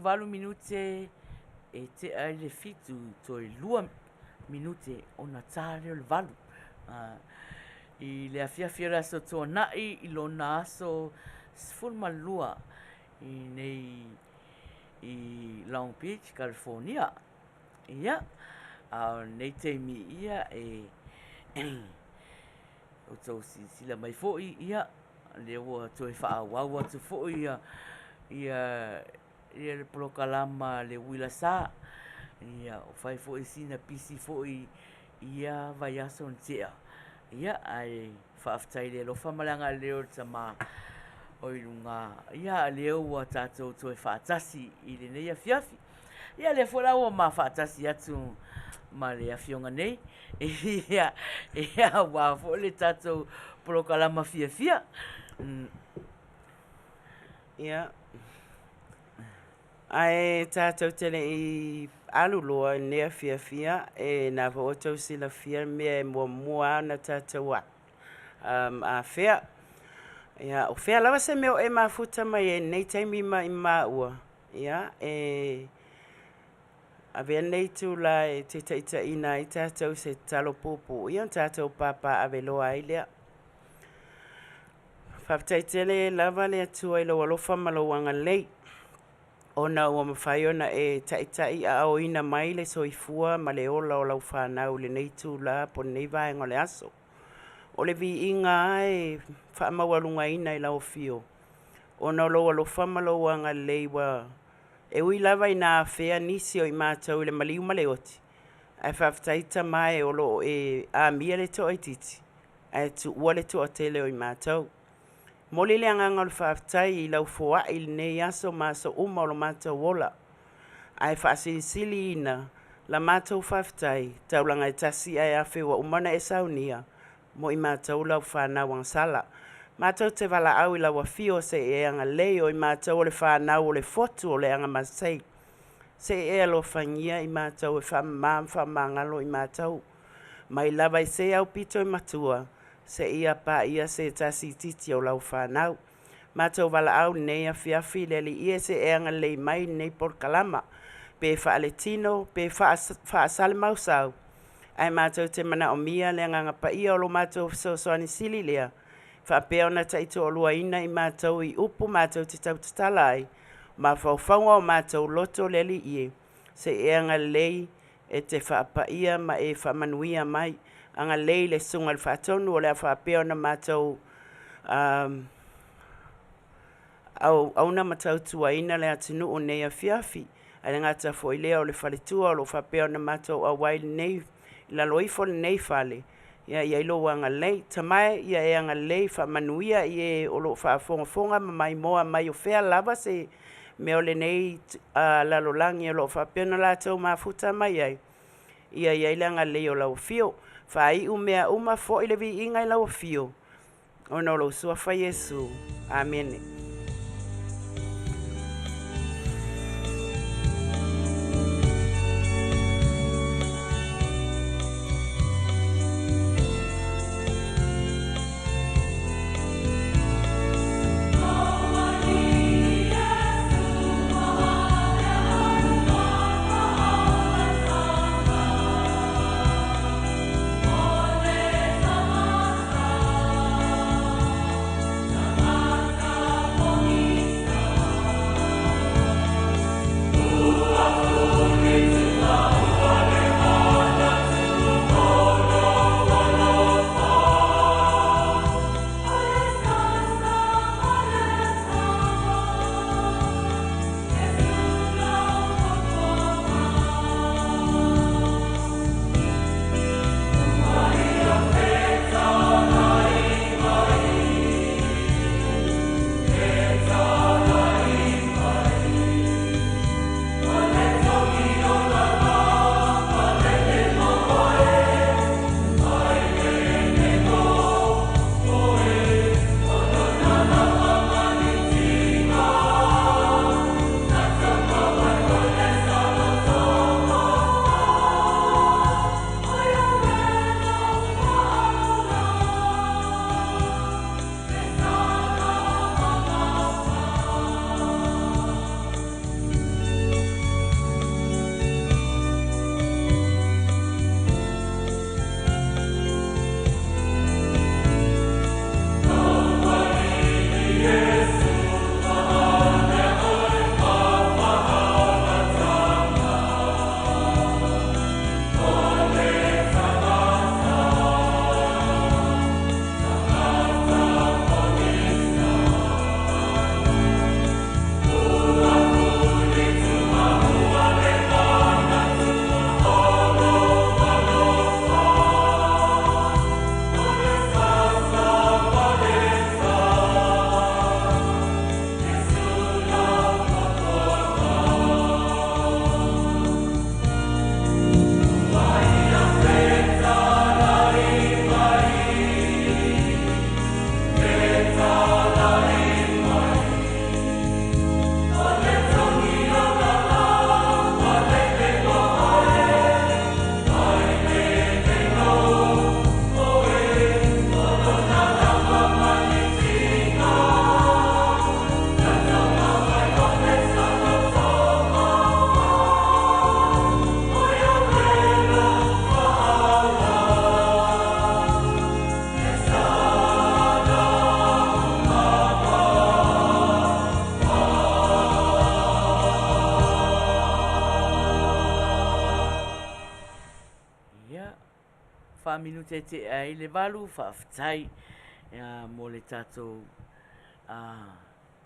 Valu minute e te ai le fitu toi 2 minute ona tare le valu. I le afia la so to nai I lona aso sfulma lua I nei I Long Beach, California. Ia nei te mi ia o tau sila mai foi ia le ua toi wha wawa tu foi ia le prokalama le Uila Sa ia o fai foi sina pisi foi ia vai aso ntia ia ai whaaftai le lofa malanga leo tama o ilunga ia leo wa tatou toi whaatasi I le nei afiafi ia le fora o ma whaatasi atu ma le afionga nei ia wa fo le tatou prokalama fia ia ai tātou tele I aluloa nea fia na vo tau sila fia mea mua na tātou a fea ia o fea lava se meo mafuta mai nei taimi ma ua ia a vea nei tu la te taita ina I tātou se talo popo ia tātou papa a veloa ai lea whaptaitele lava lea tua I lo alofa malawanga lei ona ua mawhai ona taitai a o ina mai le soifua ma le ola o lau whanau le nei tū la po nei vaenga le aso. O le vi inga whaamawalunga ina I lau fio. Ona lo alo whamalawanga leiwa ui lava ina whea nisi o I mātou le maliu male oti. Ai whaftaita mai o lo a mia le to titi. Ai tu ua le to tele o I mātou. Moli le anganga le whaaftai I lau fua I nei aso maso uma o lo mātou wola. Ai whaasilisili ina la mātou whaaftai taulanga tasi ai awhi wa umana saunia mo I mātou lau whanau ang sala. Mātou te wala au I lau awhio se anga leo I mātou o le whanau o le fotu o le anga masei. Se alo whangia I mātou whamangalo I mātou. Mai lava I se au pito I matua. Se ia pa ia se tasi titi o lau whanau. Mātou wala au nei a fiafi le li ia se eanga lei mai nei por kalama. Pe whaale tino, pe whaasale mausau. Ai mātou te mana o mia le nganga pa ia o lo mātou soani sili lea. Whapea ona taito o lua ina I mātou I upu mātou te tau tatalai. Ma whauwhaunga o mātou loto le li ie. Se eanga lei te whaapa ia ma Manuia mai. Anga lei le sunga le whaatonu o le whaapea na mātou au na matau tua ina le atinu o nei a fiafi. A le ngata fo I lea o le whaletua o lo whaapea na mātou a waile nei la loifo le nei whale. Ia ilo anga lei. Tamai ia anga lei wha Manuia o lo whaafonga mai moa mai o whea lava se me o le nei lalolangi o lo whaapea na lātou mafuta mai ai. Ia ilanga lei o lau fio. Fai umea uma fo I le vi inga I lau fio. O no lo sua fa Yesu. Amen. Bye. whaaminu te ai le valu whaafitai mo le tātou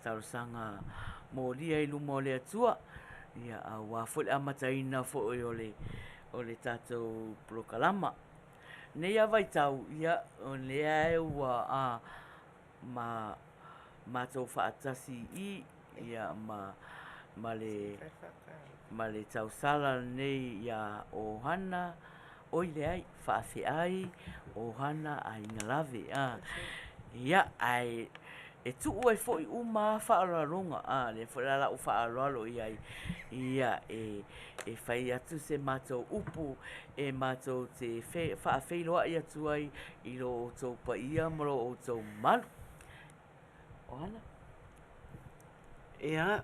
tarosanga mo lia i luma o le atua ia wa fo le amataina fo o le tātou prokalama nei vai tau ia o le ai ua ma tau whaatasi ia ma le tau sala nei ia Ohanna oile ai Faiai Ohanna Aiga Lave ia ai e tu ai foi uma whaararonga le whaala o whaaralo ia e whai atu se mātou upu e mātou te whaafeiloa i atu ai i lo o tau pa ia maro o tau malu Ohanna ia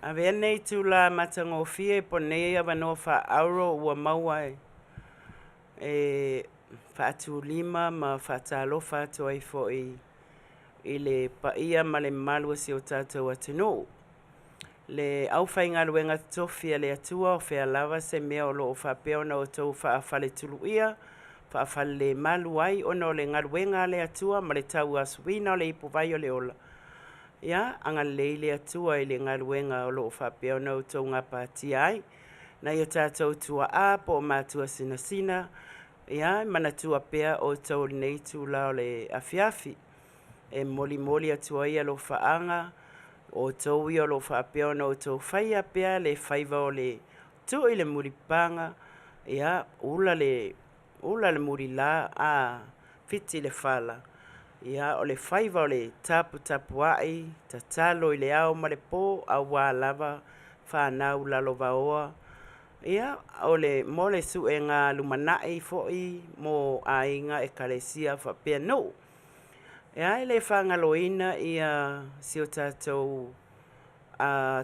a vea nei tu la matangofia po nei avanoa whaauro ua maua e whaatu lima ma whaatalofa atu ai fo i le paia ma le malua si o tātou atino. Le au whainga luenga tofia le atua o whea lava se mea o lo o whapea ona o tau whaafale tulu ia, whaafale le malu ai ona o le ngaluenga le atua ma le tau asuina o le ipu vai o le ola. Ia, anga le atua i le ngaluenga o lo o whapea ona o tau ngapati ai, na ia tātou tua a po o mātua sina sina, ia, mana tua pea o tau nei tu la o le afiafi. E moli atua ia lo whaanga, o tau ia lo whaapea ona o tau whaia pea le whaiva o le tu i le muripanga, ia, ula le muri la a fiti le whala. Ia, o le whaiva o le tapu ai, tatalo i le au ma le pō, a wā lava, whanau lalo vaoa. Ia, o le mole su e ngā lumanai fo'i mo ainga e kalesia whapea no. Ia, le whangaloina ia si o tātou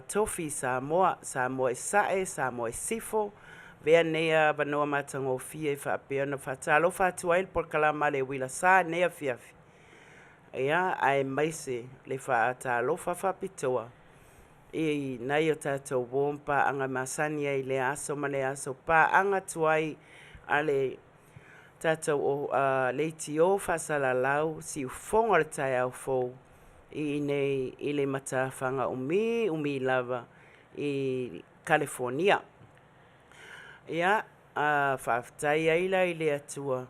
tofi Samoa e sae, Samoa e sifo, vea nea vanoa matangofia e whapea na whatalo whatua il por kalama le Uila Sa nea fiafi. Ia, ai maise le whaatalo whapitoa. I nai o tātou wōmpa anga masani ai le aso ma le aso pa anga tuai a le tātou o leiti o whasalalau si ufonga le tai au fōu i nei i le matawhanga umi lava i California. Ia, whaafitai aila i le atua.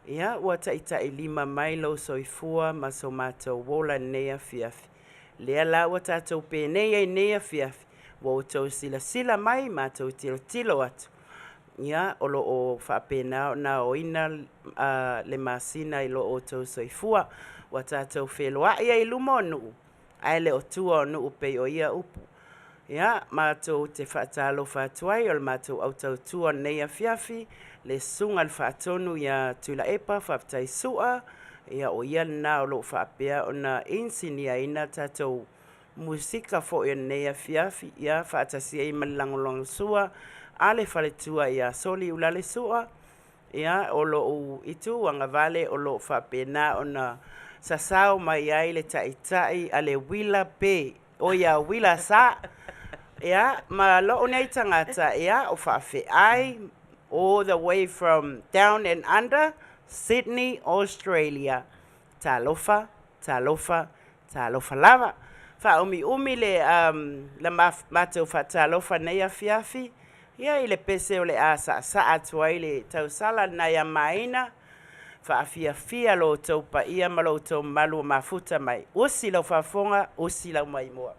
Ia, ua tai 5 mailo soifua ma so mātou wola nea fiafi. Lea la ua tātou pēnei ai nea fiafi. Wa o tau sila mai mātou tilo atu. Ia, o lo o whapena na o ina le masina i lo o tau soifua. Wa tātou wheloa ia i luma o nuu. Ai le o tua o nuu pei o ia upu. Ia, mātou te whaatalo whaatuai o le mātou au tau tua nea fiafi. Le sunga le whaatonu ia tula epa whaptai sua. Ia o ia na o lo whapea o na insinia ina tātou musika fo ia nea fiafi. Ia whaatasia i malangolong sua. Ale whaletua ia soli ulale sua. Ia o lo u itu wanga vale o lo whapena o na sasau mai ai le tai ale Uila pe. O ia Uila Sa. Ia ma lo o nei tangata ia o Faiai all the way from down and under Sydney, Australia. Talofa lava. Fa umi le la mato fa talofa nei afiafi. Ia i le pese o le asa atua i le tausala na ia Maina. Fa afiafia lo tau pa ia ma lo tau malu mafuta mai. Usi lau fafonga, usi lau mai moa.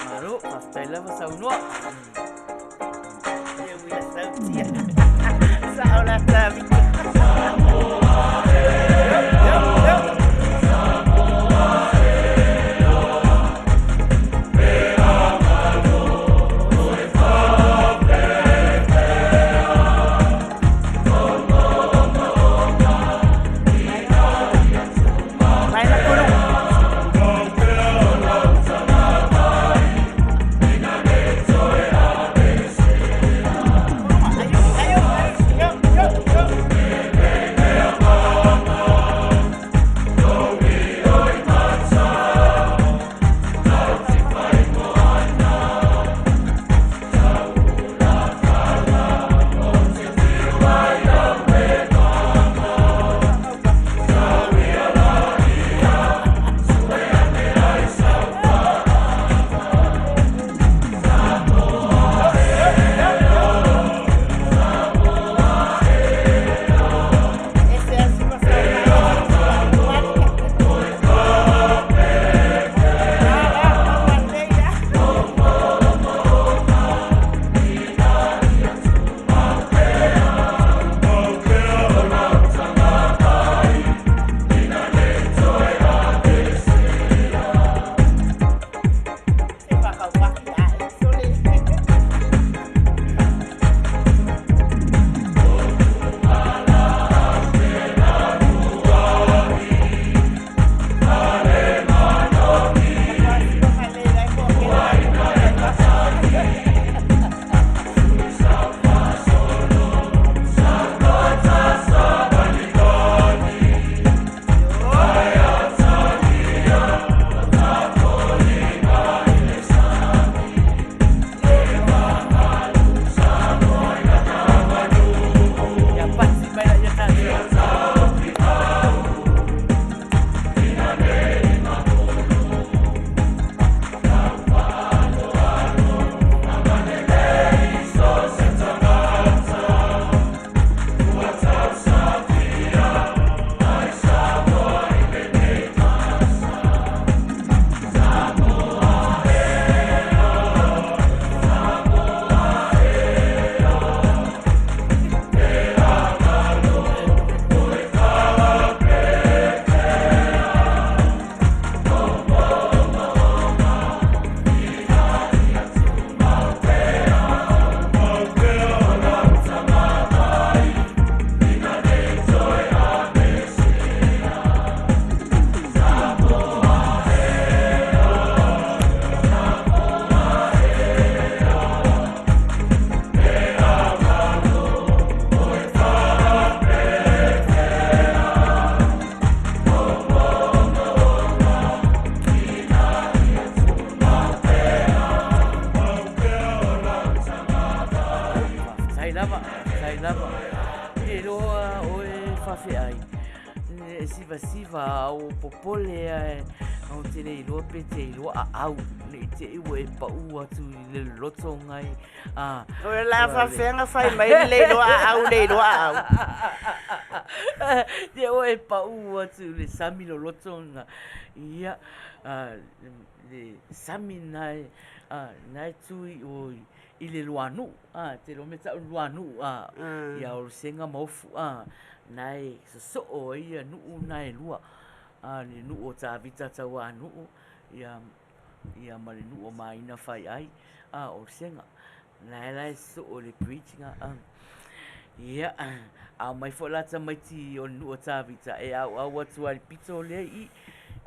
Maru, pastai lava saunua. Ia Uila Sa tia. Sa ola tavi. lava. E loa o e Faiai. Siva o popole au te rei loa pe te loa au. Ne te iwa e pa ua tu le loto ngai. O la whawhenga whai mai le loa au le loa au. Te o e pa ua tu le sami lo loto nga. Ia, le sami nai, nai tui o i le luanu. Te lo meta luanu. Ia o senga maufu. Nai so o ia nuu nai lua. Le nuu o tā vita tau a nuu. Ia ma le nuu o Maina Faiai. O senga. Lai so o le preachinga. Ia, au mai fo lata mai ti o nuu o tā vita. E au atu ali pito le i.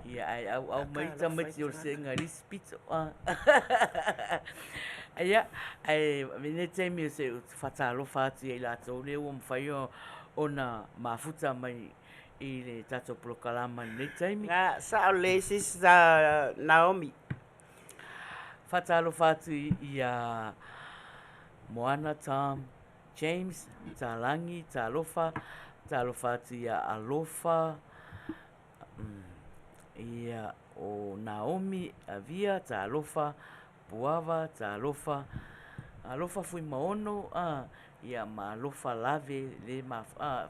Ia ai au mai ta mai ti o senga lis pito. Ia, ai mene teimi o se whatalo whātu e lato le o mwhaio ona mafuta mai i le tato prokalama nei taimi. Ngā sa o le sis da Naomi. Whatalo whātu i a Moana Tom, James, tā langi, tā lofa, talo whātu i a Alofa, i a o Naomi, a Via, tā lofa, Puava, tā lofa, Alofa fui maono, ia ma alofa Lave, le ma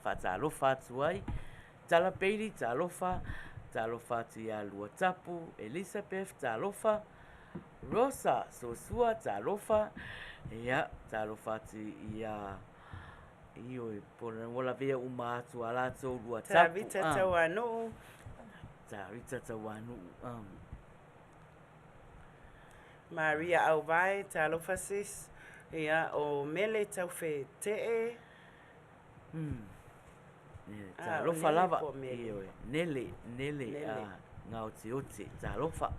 whata alofa atu ai, tala peiri, tā alofa atu i a Luatapu, Elizabeth, tā alofa, Rosa, Sosua, tā alofa, ia, tā alofa atu i a io e pona wala vea uma atu alato Luatapu. Tā vita tau anu. Tā vita tau anu. Maria au vai, tā alofa sis. Ia o mele tau fe te e. Tā lofa lava. Nele, ngau te ote, tā lofa.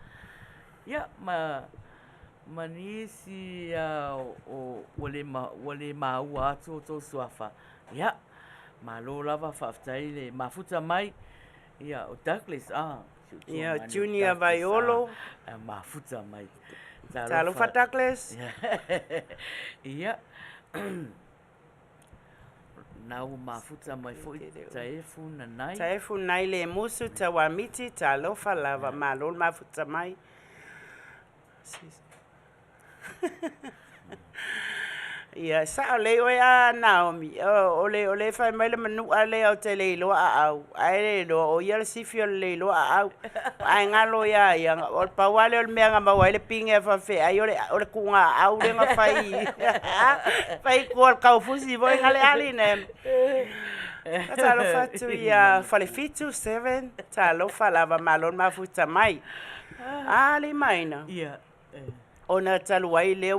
Ia, ma nisi o wale maua atu o tō suafa. Ia, ma lo lava whaftai le mafuta mai. Ia, o Douglas, Ia, Junior Vaiolo. Mafuta mai. Tā lofa Douglas. Ia. Nau mafuta mai foi taefu na nai. Taefu nai le musu ta wamiti tā lofa lava ma lo mafuta mai. Ia, sa o le oe a Naomi. O le whai mai le manu a le au te le loa a au. Ai le loa o ia le sifi o le loa a au. Ai ngalo ia ia. O le pawale o le mea ngama wai le pinge a whawhi. Ai o le kunga au le ngā whai. Whai kua le kaufusi voi ngale ali ne. Ta lo fatu ia whale fitu 7. Ta lo lava malon mafuta mai. Ali Maina. Ia. Ona talu ai le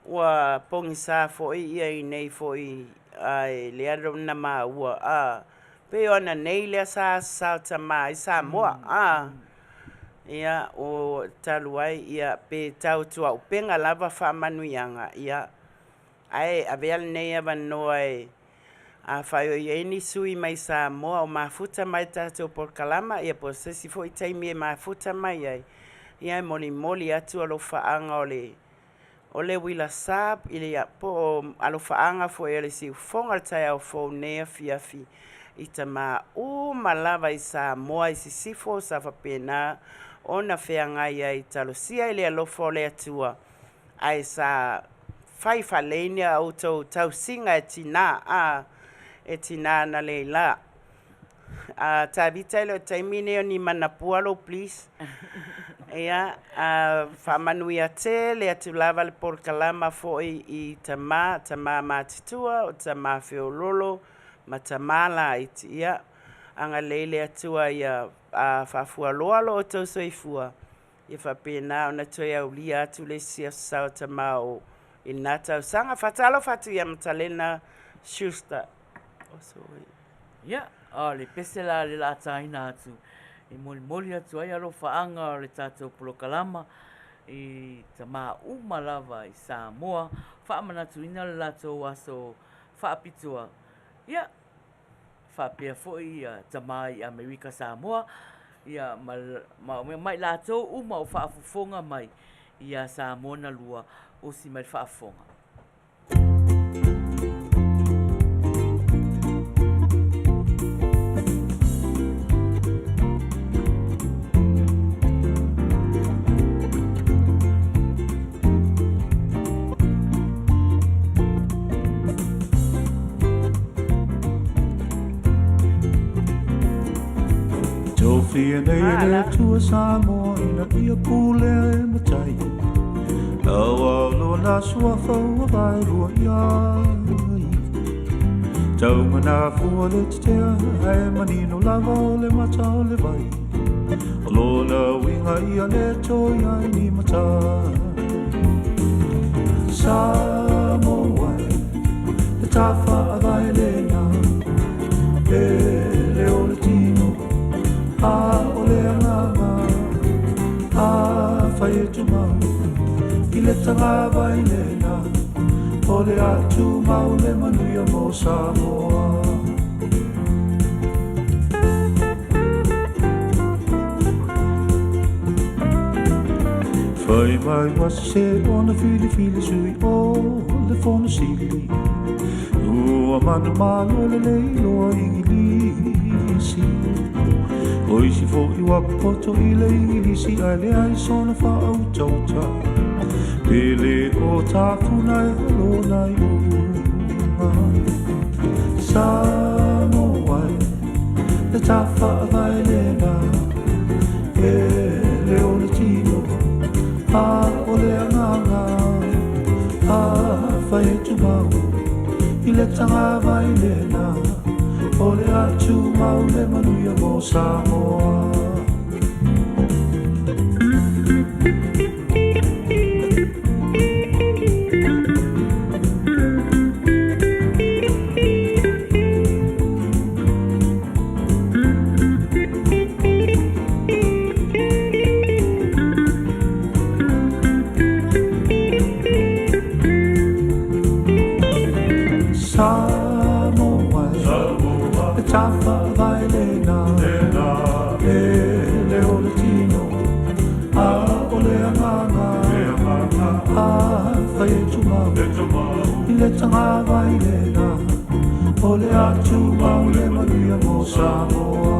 wa pongisa foi ia I nei foi ai le aro na ua pe ona nei le sa tama I sa moa ia o taluai ia pe tau tua upenga lava fa manuianga ia ai avel nei ava noi a faio ia ni sui mai sa moa o mafuta mai tato por kalama ia po sesi foi taimi mafuta mai ai ia moli atu alo faanga o le Uila Sa ile ya po alofaanga fo ele si fonga tai au fo ne fiafi itama malava I sa moa I sifo sa fa pena ona feanga ia I talosia ile alofo le atua ai sa fai falenia auto tau singa etina na leila ta vitalo taimine ni manapualo please. Ia, Manuia te le atu lava le por kalama foi I tama matitua o tama feololo ma tama la iti ia anga leile atua ia whafua loalo o tau soifua ia whapena ona toi au lia atu le sia sao tama o inata o sanga fatalo fatu ia matalena Schuster ia, le pesela le la taina atu I moli atu ai alo whaanga o le tātou polokalama I tama lava I Samoa whaamanatu ina le lātou aso whaapitua ia whapea foi tama I Amerika Samoa ia mai lātou o whaafufonga mai ia Samoa na lua o si mai whaafonga Lia nei le tua Samoa ina ia pule e matai Awa lo na sua fau vai rua iai Tau mana fua le tea Hai manino lava o le mata o le vai O lona winga ia le toi ai ni matai Samoa Le tafa a vai le na E le o le tino A o le anganga A whai e tu mau I le tanga vai le na O le atu mau le manuia mo Samoa Whai mai wasa se ona fili fili sui o le fono sili Ua manu malo le leilo ingilisi Oisi fo i wapoto i le ingilisi Ai le ai sona wha au tauta Pele o tāpuna e halona i unga Samoa le tawha a vai le na E le o le tino A o le anganga A whai e tu mau I le tanga vai le na O le atu mau le manuia mo Samoa Tafa vai le na E le o le tino A o le anganga A whai e tu mau I le tanga vai le na O le atu mau le manuia mo Samoa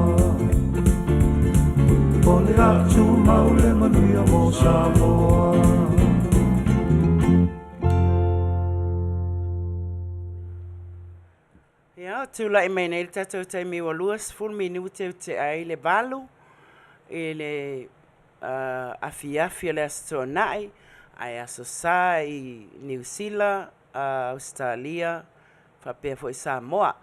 O le atu mau le manuia mo Samoa Tula I mai nei tatou taimi wa luas full minute te ai le balu e le afi le astonai ai aso sa I New Zealand Australia fa pe fo Samoa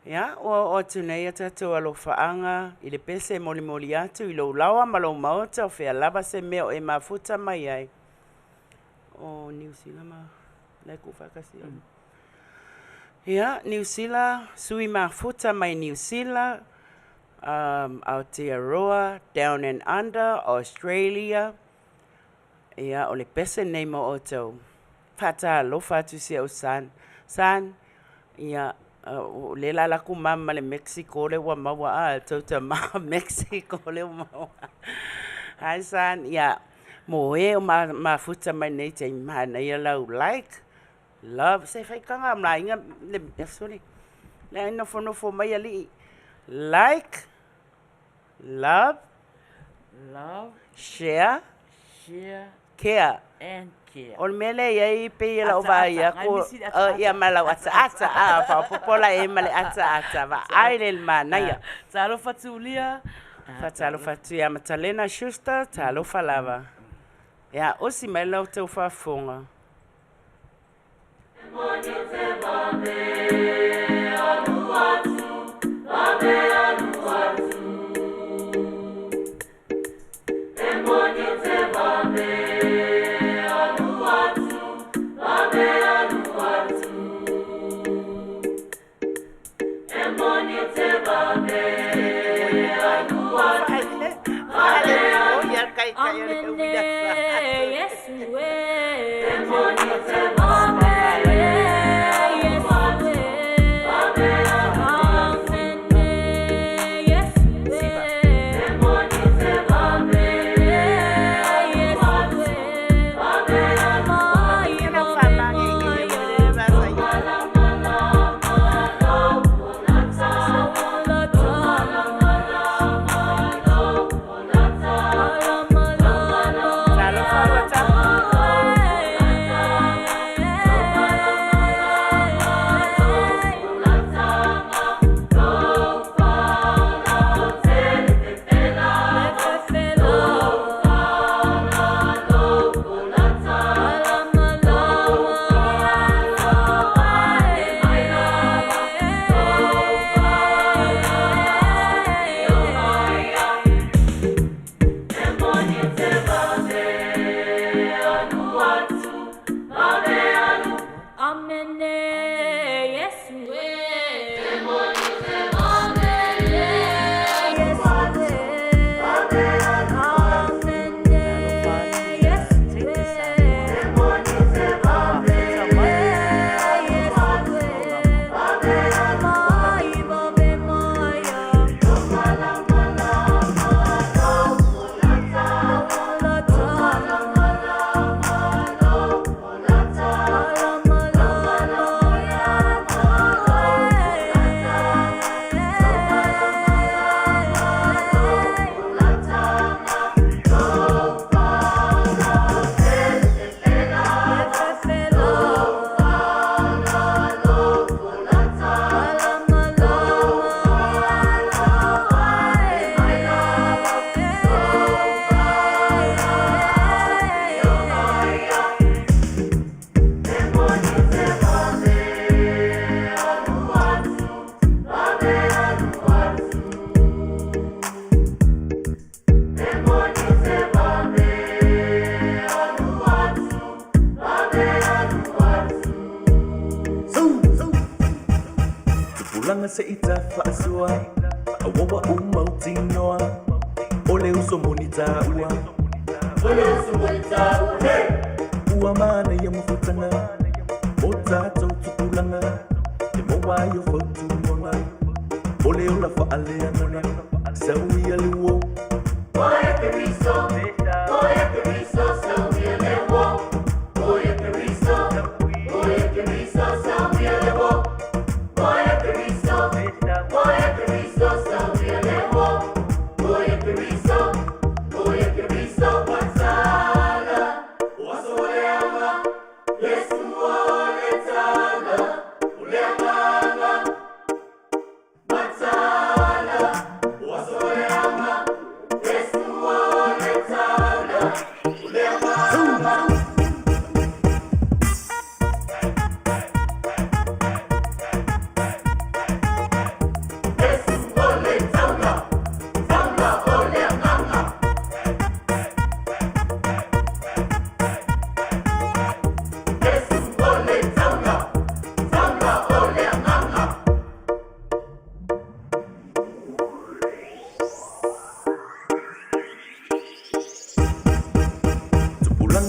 ya o tunei tatou alo faanga I le pese moli moli atu I lo lawa malo maota o fe lava se meo e mafuta mai ai o New Zealand ma le ku fakasi New Zealand, sui mafuta mai New Zealand, Aotearoa, Down and Under, Australia. O le pese nei mo o tau. Fata alofa atu si au san. Le lalaku mama le Mexico le wa mawa a tau ta ma Mexico le mawa. Hai san, mo o mafuta mai nei te mana lau like. Love, say fai kanga am lai nga le sorry. Le no for mai ali. Like, love, share, care. And care. Ol mele ye pe la ova ya ko ya mala ata fa popola e male ata va ai le Manuia. Talo fatulia. Fatalo fatu ya matalena shusta talo falava. Ya osi mai lau te fa fonga. Tupulanga se ita whaasua Awawa umautinoa Ole uso monita ua Ole uso monita ua Ua mana ya mafutanga Mota tau tupulanga E moa yo fautu monga Ole ula whaalea nana Saui aluo Oya Keriso Saui alewo Oya Keriso Saui alewo Oya Keriso Saui alewo Oya Keriso Watsala Wasoleama Yesu oletala Uleamanga Watsala Wasoleama Yesu oletala Uleamanga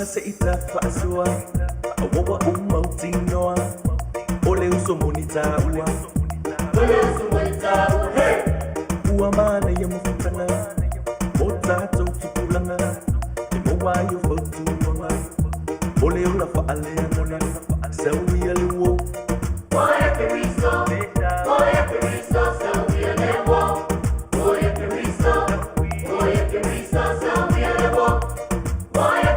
se ita whaasua Awawa umautinoa Ole uso monita ua Ole uso monita ua Ua mana ya mafutanga Mota tau tupulanga E moa yo fautu monga Ole ula whaalea nana Saui aluo Oya Keriso Saui alewo Oya Keriso Saui alewo Oya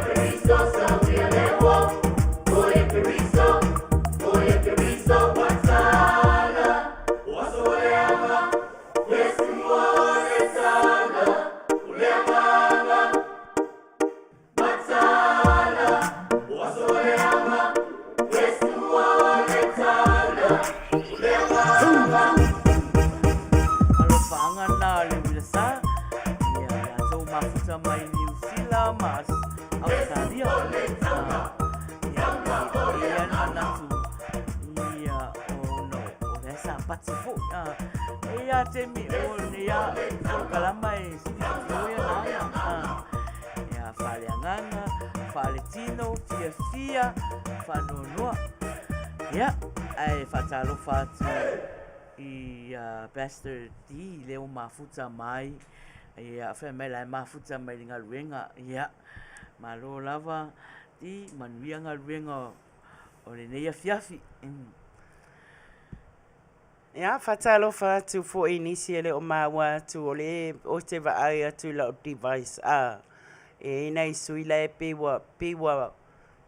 Keriso Saui alewo Oya Keriso Watsala Wasoleama Yesu oletala Uleamanga Watsala Wasoleama Yesu oletala Uleamanga Alofa na le Uila Sa ia tau mafuta mai New Zealand mas Australia ia anatu ia ono o esa patifo ia temi o ia kalama e ia faleanganga faletino fia fanonoa ia ai fatalo fatu ia pastor di leo mafuta mai ia fa mai la mafuta mai ngaluenga ia malo lava di Manuia ngaluenga o le nei fiafi Ia fatalo fatu fo inisi ele o mawa tu ole o te vaai atu la device e nei suila e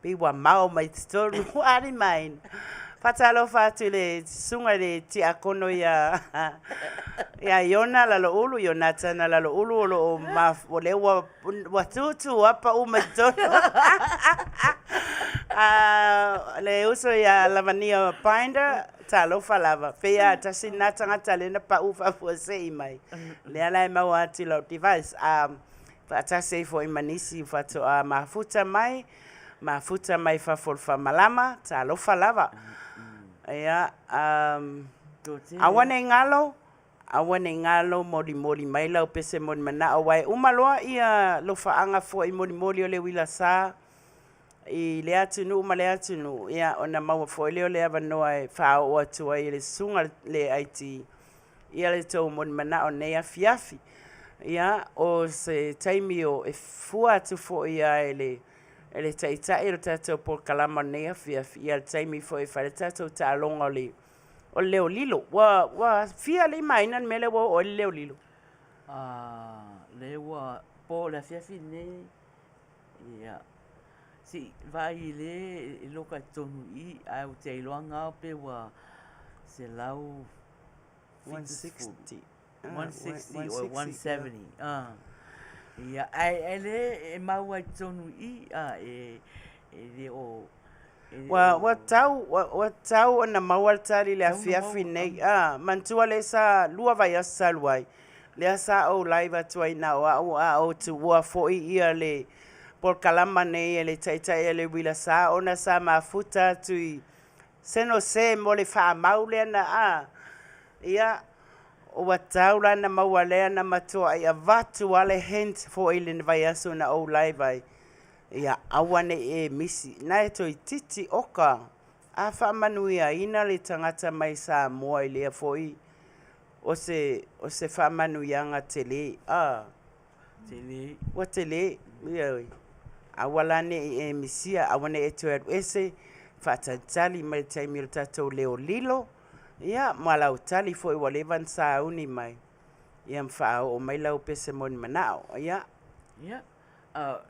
pewa mau mai tonu ari mai fatalo fatu le sunga le ti akono ya Iona la lo ulu Jonathan la lo ulu o ma ole wa tutu apa umetono le uso ya lavania binder talo falava fea tasina tanga talena pa ufa fo sei mai le ala ma wati lo device fa sei fo imanisi fa to mafuta mai fa fa malama talo falava ya awane ngalo modi mai lau pese modi mana awai umaloa ia lo faanga fo i modi ole Uila Sa I le atunu ma le atunu ia ona mau fo le ole ava noa fa o atu ai le sunga le IT ia le tau modi mana o nei afiafi ia o se taimi o e fua atu fo ia ele taitai o tatou por kalama nei afiafi ia le taimi fo e whare tatou ta alonga o leo lilo wa fia le Maina mele o leo lilo le wa po la fiafi ne ia si vai le loka tonu I au te iloanga pe wa se lau 160 or 170 ia ele e mau ai tonu I le o wa tau na mawaltari le afiafi nei mantua le sa lua vai asaluai le sa o laiva tuai na o tu wa foi ia le por kalama nei le taitai le Uila Sa ona sa mafuta tui seno se mo le whaamau lea na ia o watau lana maua lea na matua ia vatu ale hent fo i le vai aso na o Lave ia awane e misi na e toi titi oka a Manuia ina le tangata mai sa moa i lea foi o se Manuianga tele Tele. wa tele ia awalane e misia awane e toi ese fatatali mai taimi o tatou leo lilo ia malau tali foi wa levan sa uni mai ia mfa o mai lau pese mon manao ia Ia.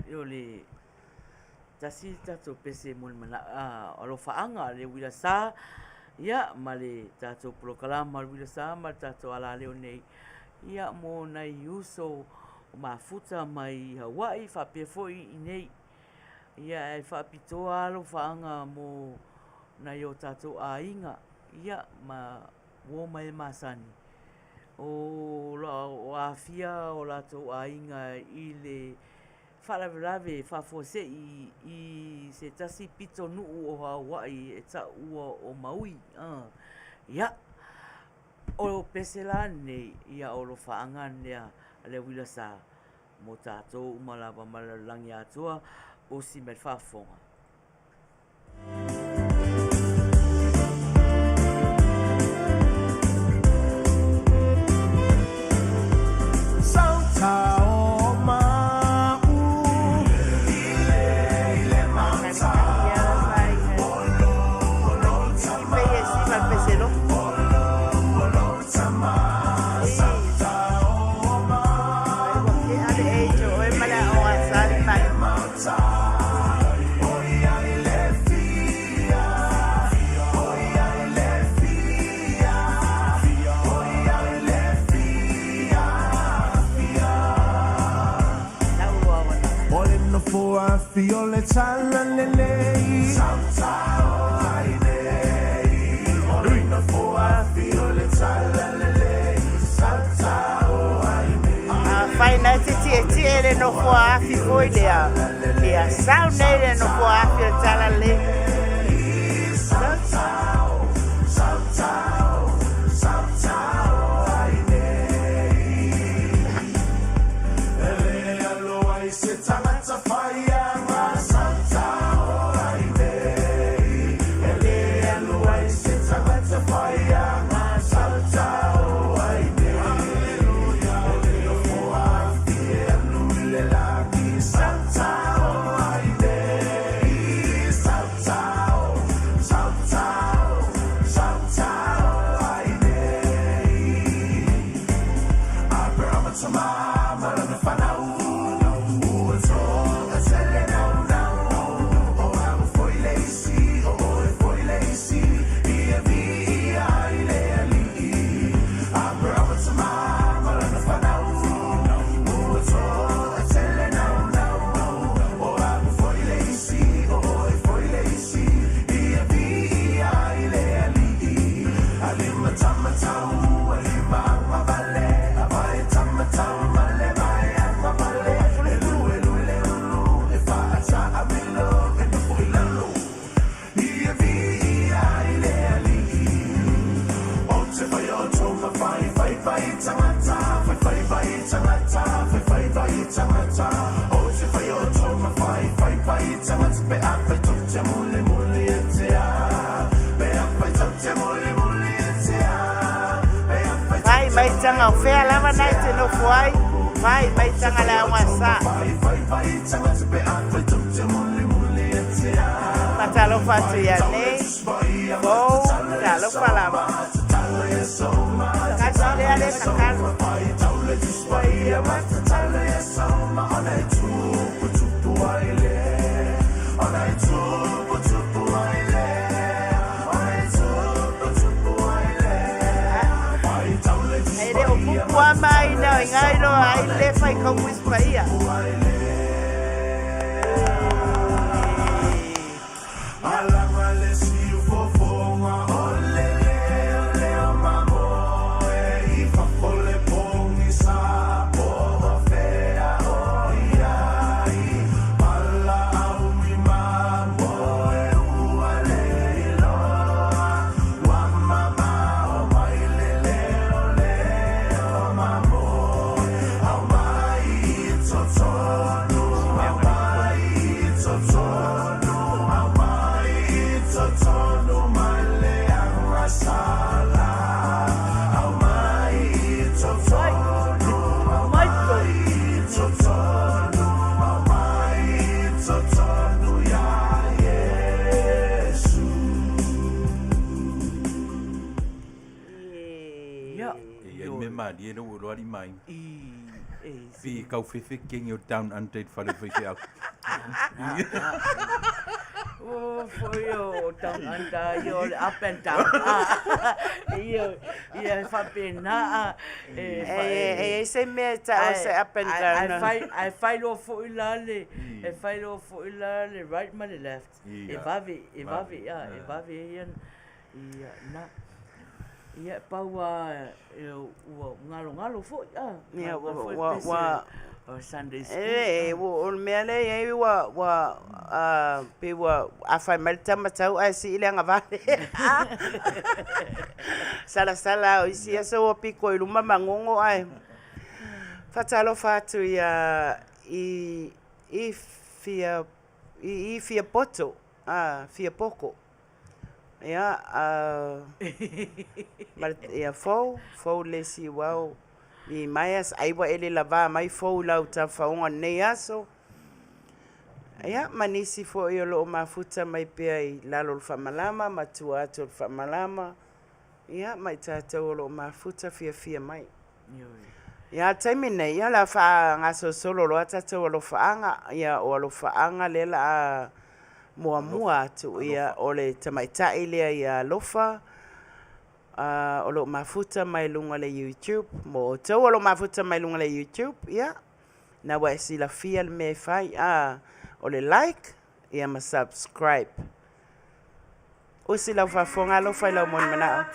Yo le tasi tatou pese mo mana o lo faanga le Uila Sa. Ia ma le tatou prokalama Uila Sa ma tatou ala leo nei. Ia mo nai uso o mafuta mai Hawaii fa pe foi i nei. Ia e fa pitoa lo faanga mo na yo tatou ainga. Ia ma wo mai masani. O afia o latou ainga i le Lave fa fose i se tasi pito nuu o Hawaii e ta ua o Maui. Ia o pesela nei ia o lo faanga nea le Uila Sa mo tatou umalava malalangi atua o si me fafonga. Fiole tala lelei Saltao ai nei Orina foa fiole tala lelei Saltao ai nei fai na titi ele no foa afi foi lea ia sau nele no foa afi o tala le Saltao Saltao Saltao ai nei Ele alo ai se tangata Faiai mai tanga fea lava nai te no fuai vai mai tanga la wasa patalo fatu ya nei o talo palama kasale ale kakalo Wa Maina ngai no ai le fai como Faiai mali e lo ari mai. E Pi kau fefe king o down under fale fefe au. oh foi o down under yo up and down. Ia fa pena se me ta se up and down. I fight lo fo ilale. E fai lo fo ilale right ma le left. E vavi ian. Ia na. Ia paua ngalo fo Ia wa Sunday school. O me ale wa pe wa a fai malta matau a si ile nga vale. Sala o isi aso o piko i luma mangongo ai. Fatalo fatu ia i fia poto fia poko. Ia ia fou lesi wau i maias aiwa ele lava mai fou lau ta faunga nei aso. Ia manisi fo i lo mafuta mai pea i lalo l famalama matua atu l famalama. Ia mai tātou lo mafuta fia mai. Ia taimi nei ia la fa ngaso solo lo tātou lo faanga ia o lo faanga lela a mua atu ia o le tamaitai lea ia lofa. O lo mafuta mai lunga le YouTube mo tau o lo mafuta mai lunga le YouTube ia na wa si la fia le me fai o le like ia ma subscribe o si la fa fonga lo fai la mon mana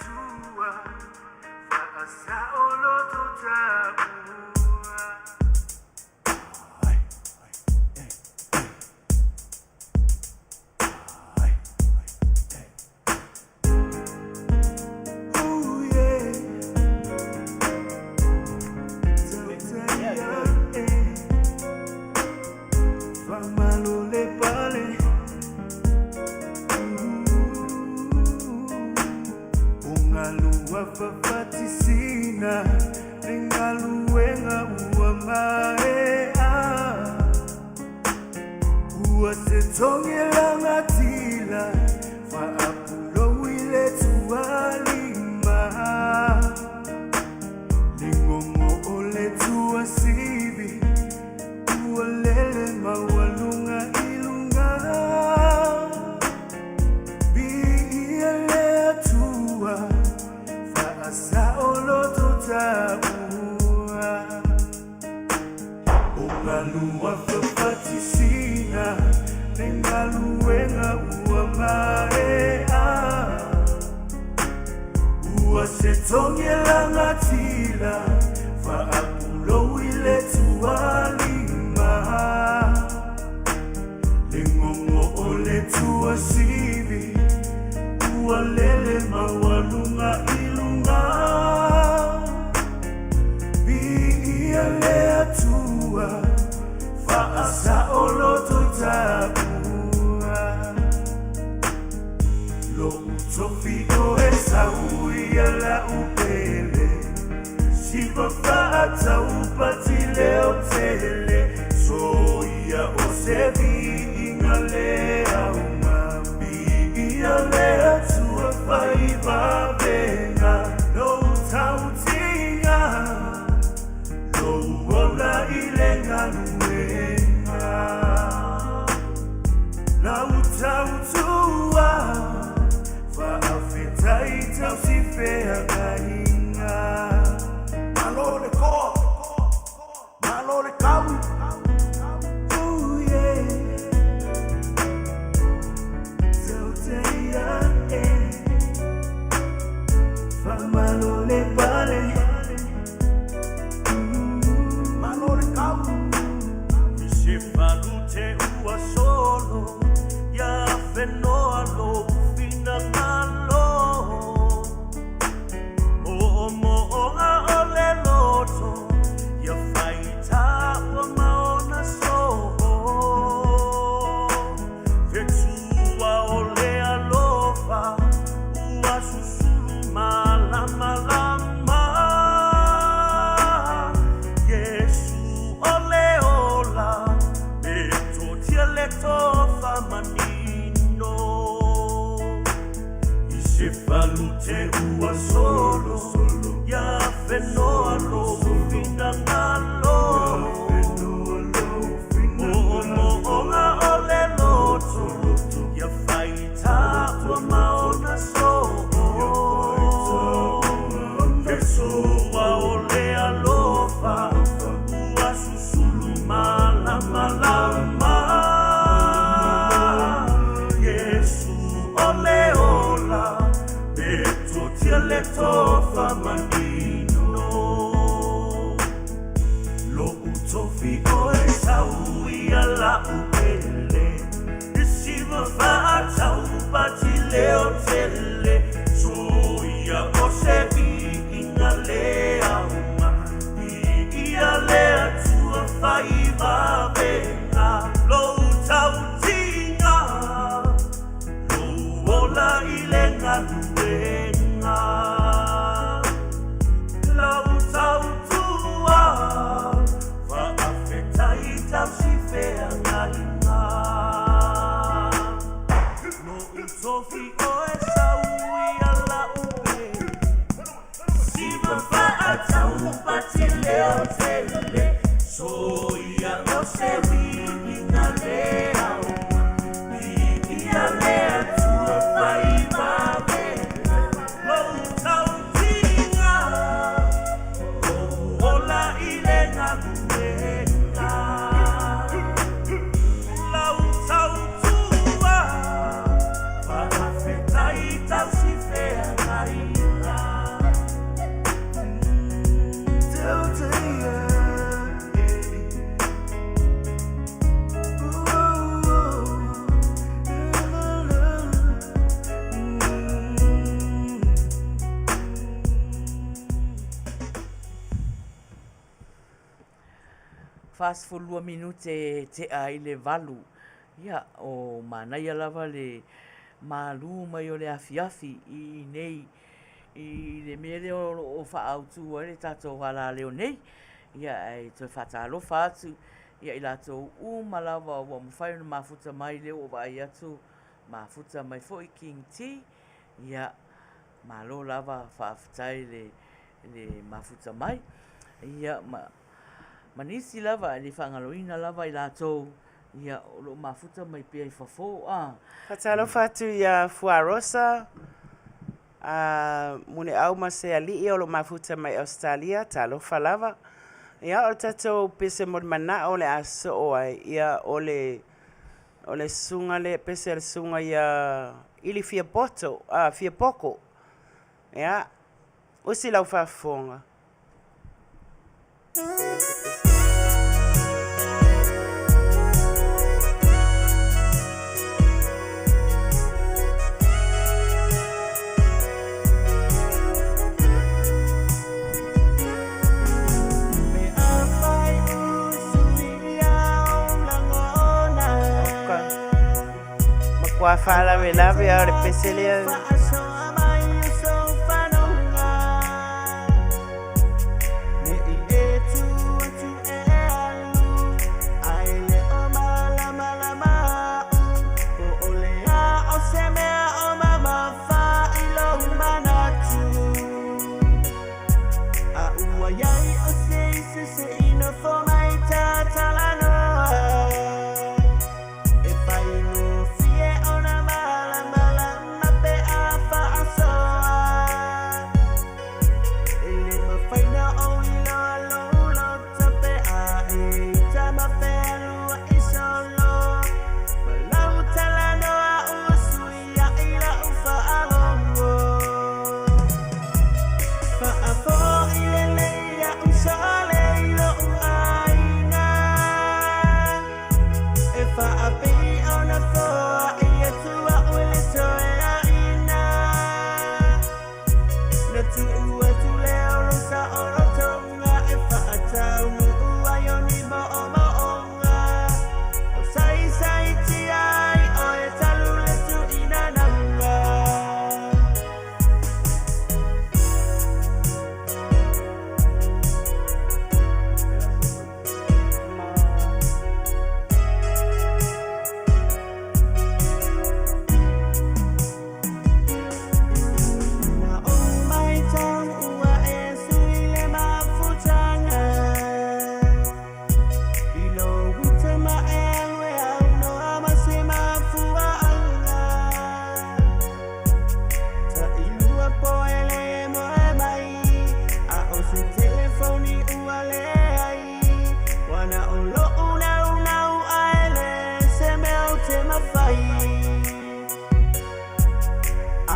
te falu te ua solo ya whenoa lo fina ngalo Mo'onga o le loto ya whaita ua maona so Pessoa o le alofa ua susulu malama lama Yesu o le ola Beto tia le tofa manino Lo utofi o e saui ala upele Isiva fata upati leo tele Soia o sebi inga lea uma Ia lea tua whaiva venga Lo utautinga Lo ola ilenga luenga Lo utautua Whaafeta I tausi whea ngainga Lo utofi o e saui ala upe Siva whaatau pati leo tele Soia o sewi inga lea Ia lea tua whaiva venga Lo utautinga Lo ola ilenga luenga Lo utautua Whaafeta I tausi whea ngainga Fast fulua minute te ai le valu. Ia o Manuia lava le malu mai o le afiafi I nei I le mele o whaautu le tatou wala leo nei. Ia ai toi whatalofa atu. Ia I latou umalawa o mwhai na mafuta mai leo o vai atu. Mafuta mai foi King Tea. Ia malo lava whaafutai le mafuta mai. Ia manisi lava le whangaloina lava I latou. Ia o lo mafuta mai pia I whafo. Fatalofa atu ia Fuarosa. Mune au ma se ali o lo mafuta mai Australia talofa lava. Ia o tatou pese mo mana o le aso o ai ia o le sunga le pese le sunga ia ili fia poto fia poko. Ia usi lau fafonga. Kwa fala me lave a repesele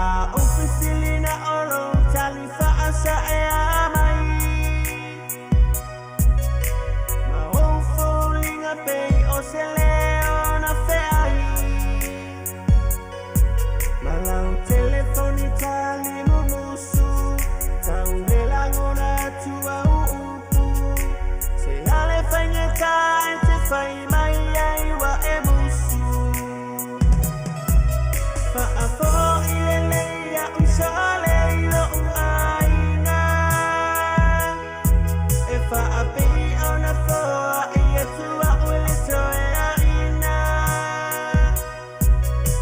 A ofisili na olo talifa asa e amai. Ma ofo linga pei o se leo na Faiai. Ma lau telefoni tali mumusu. Tau melangona tua uupu. Se ale fanyeta e te fai mai ai wa e musu. Fa'afo ilele ya unsale ilo Aiga. E fa'api ona foa ia tua ule toe aina.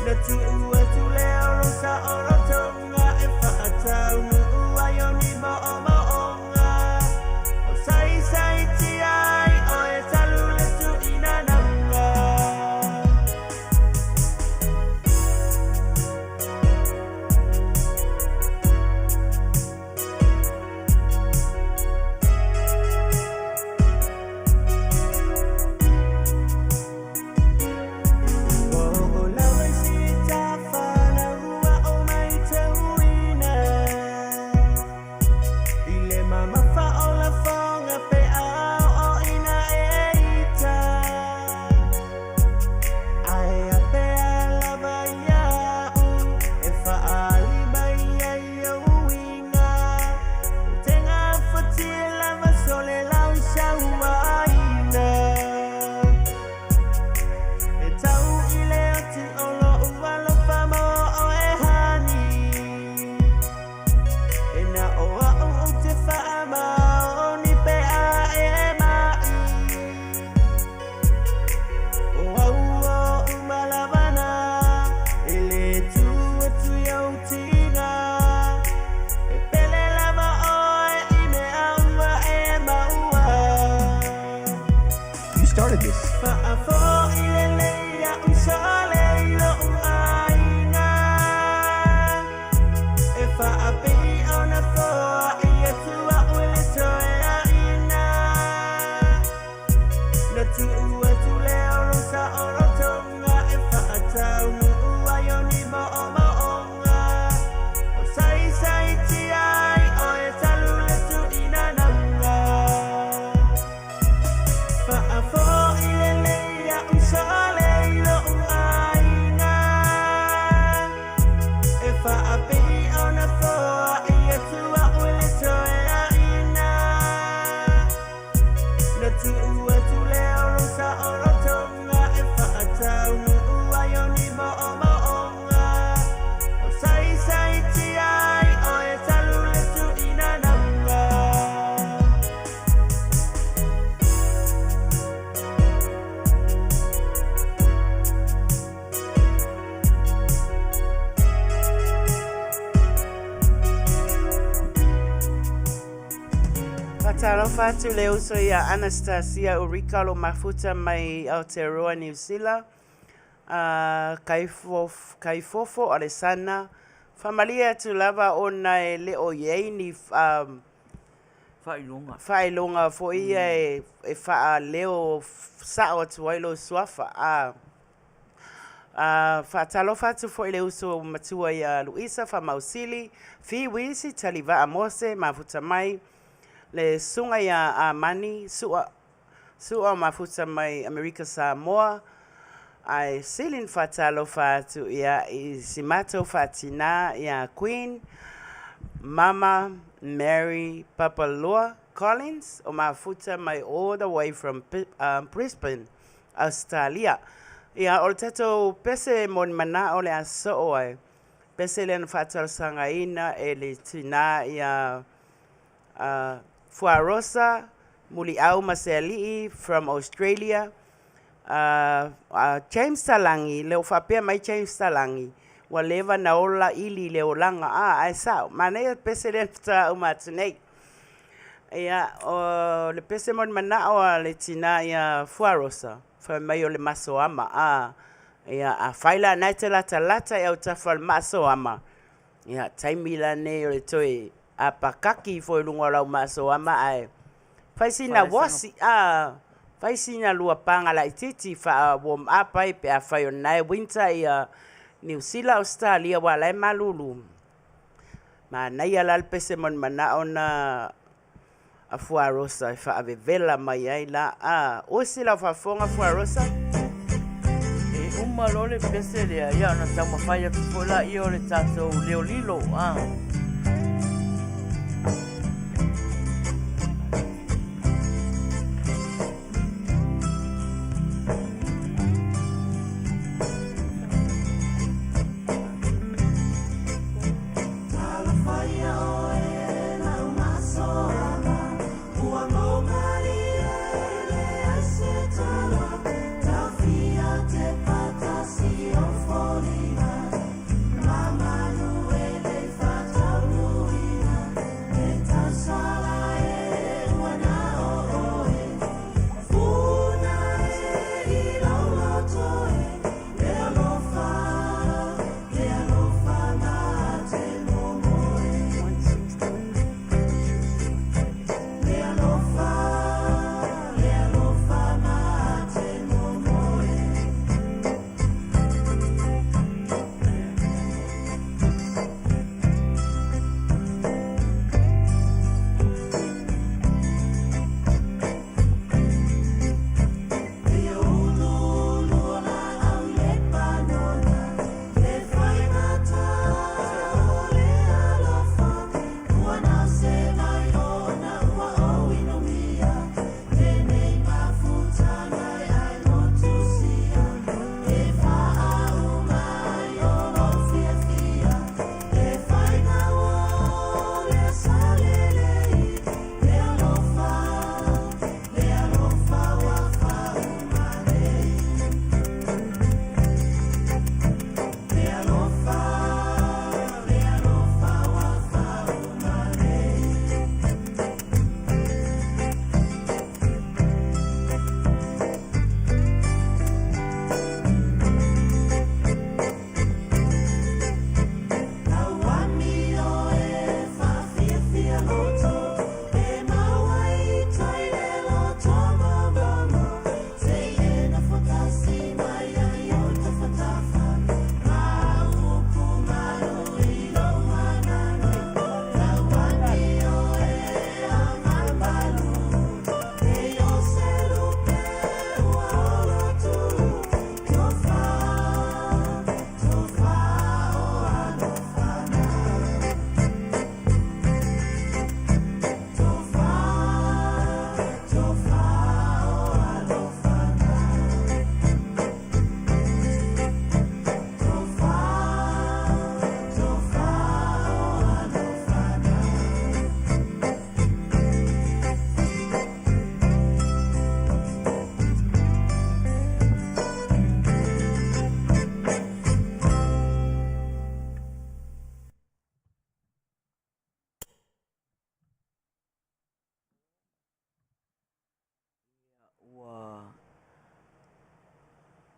Na tua tu leo rosa oro tonga e fa'atau nuua yoni mo'o onga. O sai sai ti ai o e talule tu ina nanga. O lawe si tafana ua o mai te uina. Ile mama fa'ola fonga pe ao o ina e ita. Ai a pe lava iau e fa'ali mai ai o uinga. Tenga fatila masole lau shauaina. E tau ile o ti olo ua lofa mo o e hani. E na o au o te whaama o ni pe a e mai. O au o umalabana. E le tu e tu iau tina. E pele lava o e ime aua e maua. You started this. Fa'afo ilele ya unsale ilo Aiga. E fa'api ona foa ia tua ule toe aina. Na tua tu leo rosa oro tonga e fa'atau nuua yoni mo'o onga. O sai sai ti ai o e talule tu ina nanga. Fa'afo ilele ya unsale ilo Aiga. E fa'api ona foa ia tua ule toe aina. Na tua tu leo rosa oro tonga e fa'atau nuua yoni mo'o onga. O sai sai ti ai o e talule tu ina nanga. Fatalofa atu le uso ia Anastasia Ulrika lo mafuta mai Aotearoa New Zealand. Kaifofo Alessana. Familia tu lava ona e leo yeini Whailonga. whailonga fo ia e wha leo sao atu wailo suafa. Fatalofa atu fo ile uso matua ia Luisa Famausili. Fi wisi taliva amose mafuta mai. Le sunga ya Amani sua mafuta mai Amerika Samoa. Ai silin fatalofa atu ia Isimato Fatina ya Queen. Mama Mary Papaloa Collins o mafuta mai all the way from Brisbane, Australia. Ia o tato pese mon mana o le aso ai. Pese le fatal sangaina e le tina ia Fuarosa muli au maseli from Australia. James Talangi leo fapea mai James Talangi waleva na ola ili leo langa ai sao mane pese le fta umatnei ia o le pese mon mana o le tina ia Fuarosa fa mai o le maso ama ia a faila na tela talata ia utafal maso ama ia taimila ne o le toi a pakaki foi lunga lau maso ama ai faisina wasi faisina lua panga la ititi fa warm up ai pe a fayo nai winter ia New Zealand Australia wala malulu Manuia la pese mon mana ona a fuarosa e fa avevela mai ai la o se la fa fonga fuarosa E uma lole pese lea ia na tama whaia tu fola i o le tātou leo lilo.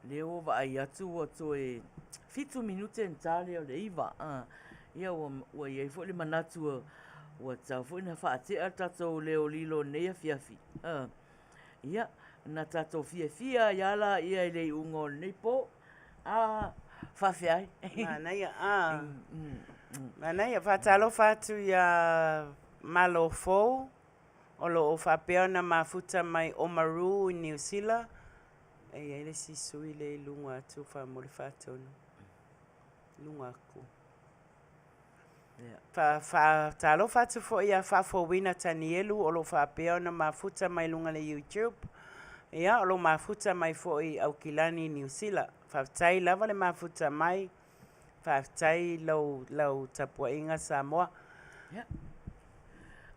Leo va ai atu o toe fitu minute en tale o le iwa. Ia ua iai fo le manatu ua tau fo ina whaatea tatou leo lilo nea fiafi. Ia, na tatou fia iala ia i lei ungo nei po. Faiai. Manuia Manuia whatalo whatu ia malo fou o lo o whapeona mafuta mai Oamaru i New Zealand. Ai le sisui le lunga atu wha mori whatonu. Lunga aku. Talo whatu fo ia whawhowina tanielu o lo whapeona mafuta mai lunga le YouTube. Ia o lo mafuta mai fo i Aukilani New Zealand. Whaftai lava le mafuta mai. Whaftai lau tapua inga Samoa. Ia.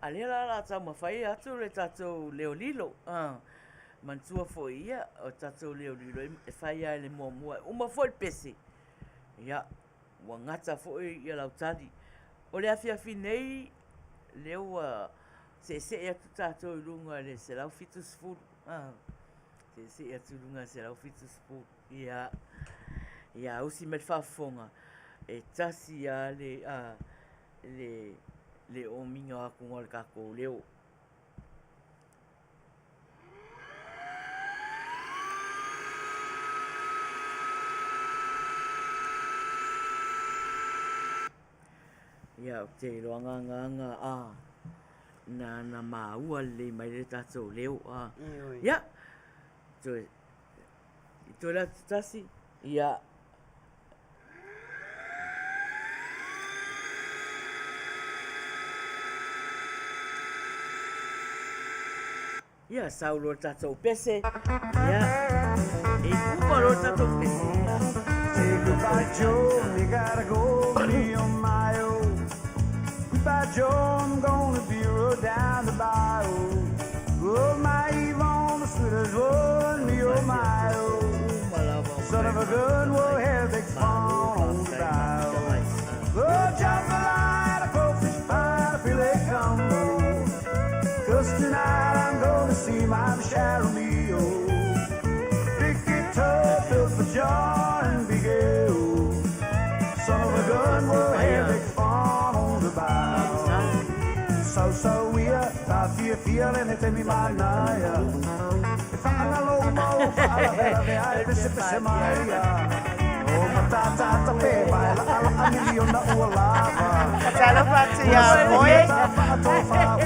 Alela la tau mawhai atu le tatou leo lilo. Mantua fo ia o tatou leo lilo e Faiai le mua uma fo le pese ia ua ngata fo ia lautali o le afiafi nei leo se atu tatou i lunga le se lau fitu sefulu se atu lunga se lau fitu sefulu ia usi me le whaafonga e tasi a le o minga aku ngā le kako leo. Ia te roanga nganga na maua le mai le tatou leo ia toi la tasi ia ia saulo tatou pese ia e kupa lo tatou pese Say goodbye, Joe, you gotta go, me on my own. Goodbye, Joe, I'm gonna be road down the bayou. Oh, my Eve on the sweetest one, me on my own. Son of a gun, we'll have big fun on the bayou. Oh, jump the line, I go fish pie, I feel it come on. 'Cause tonight I'm gonna see my Michelle Mio. Big guitar, built for John and Big L. Son of a gun, we'll have big fun on the bow. So we are, feeling it in me Manuia. If I'm alone, I'll be sipping Maia. Oh, matata, tape, I'll million na uolava. Talo pati ya boy.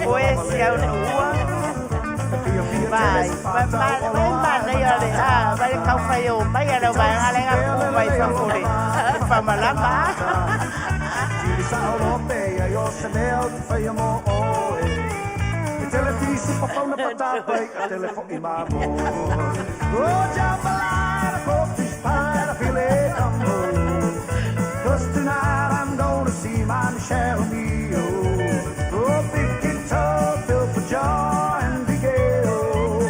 Boy siya uwa. Vai, na yale vai kau fayo, vai ada vai ngalenga ku vai famuri. Famalama. Sa Europeia, yo se mel fayo mo oi. Telefisi pa pau na patapay, telefon imamo. Oh, jambalada, coffee spine, I feel it come on. 'Cause tonight I'm gonna see my Michelle Mio. Oh, big guitar, built for joy and big ale.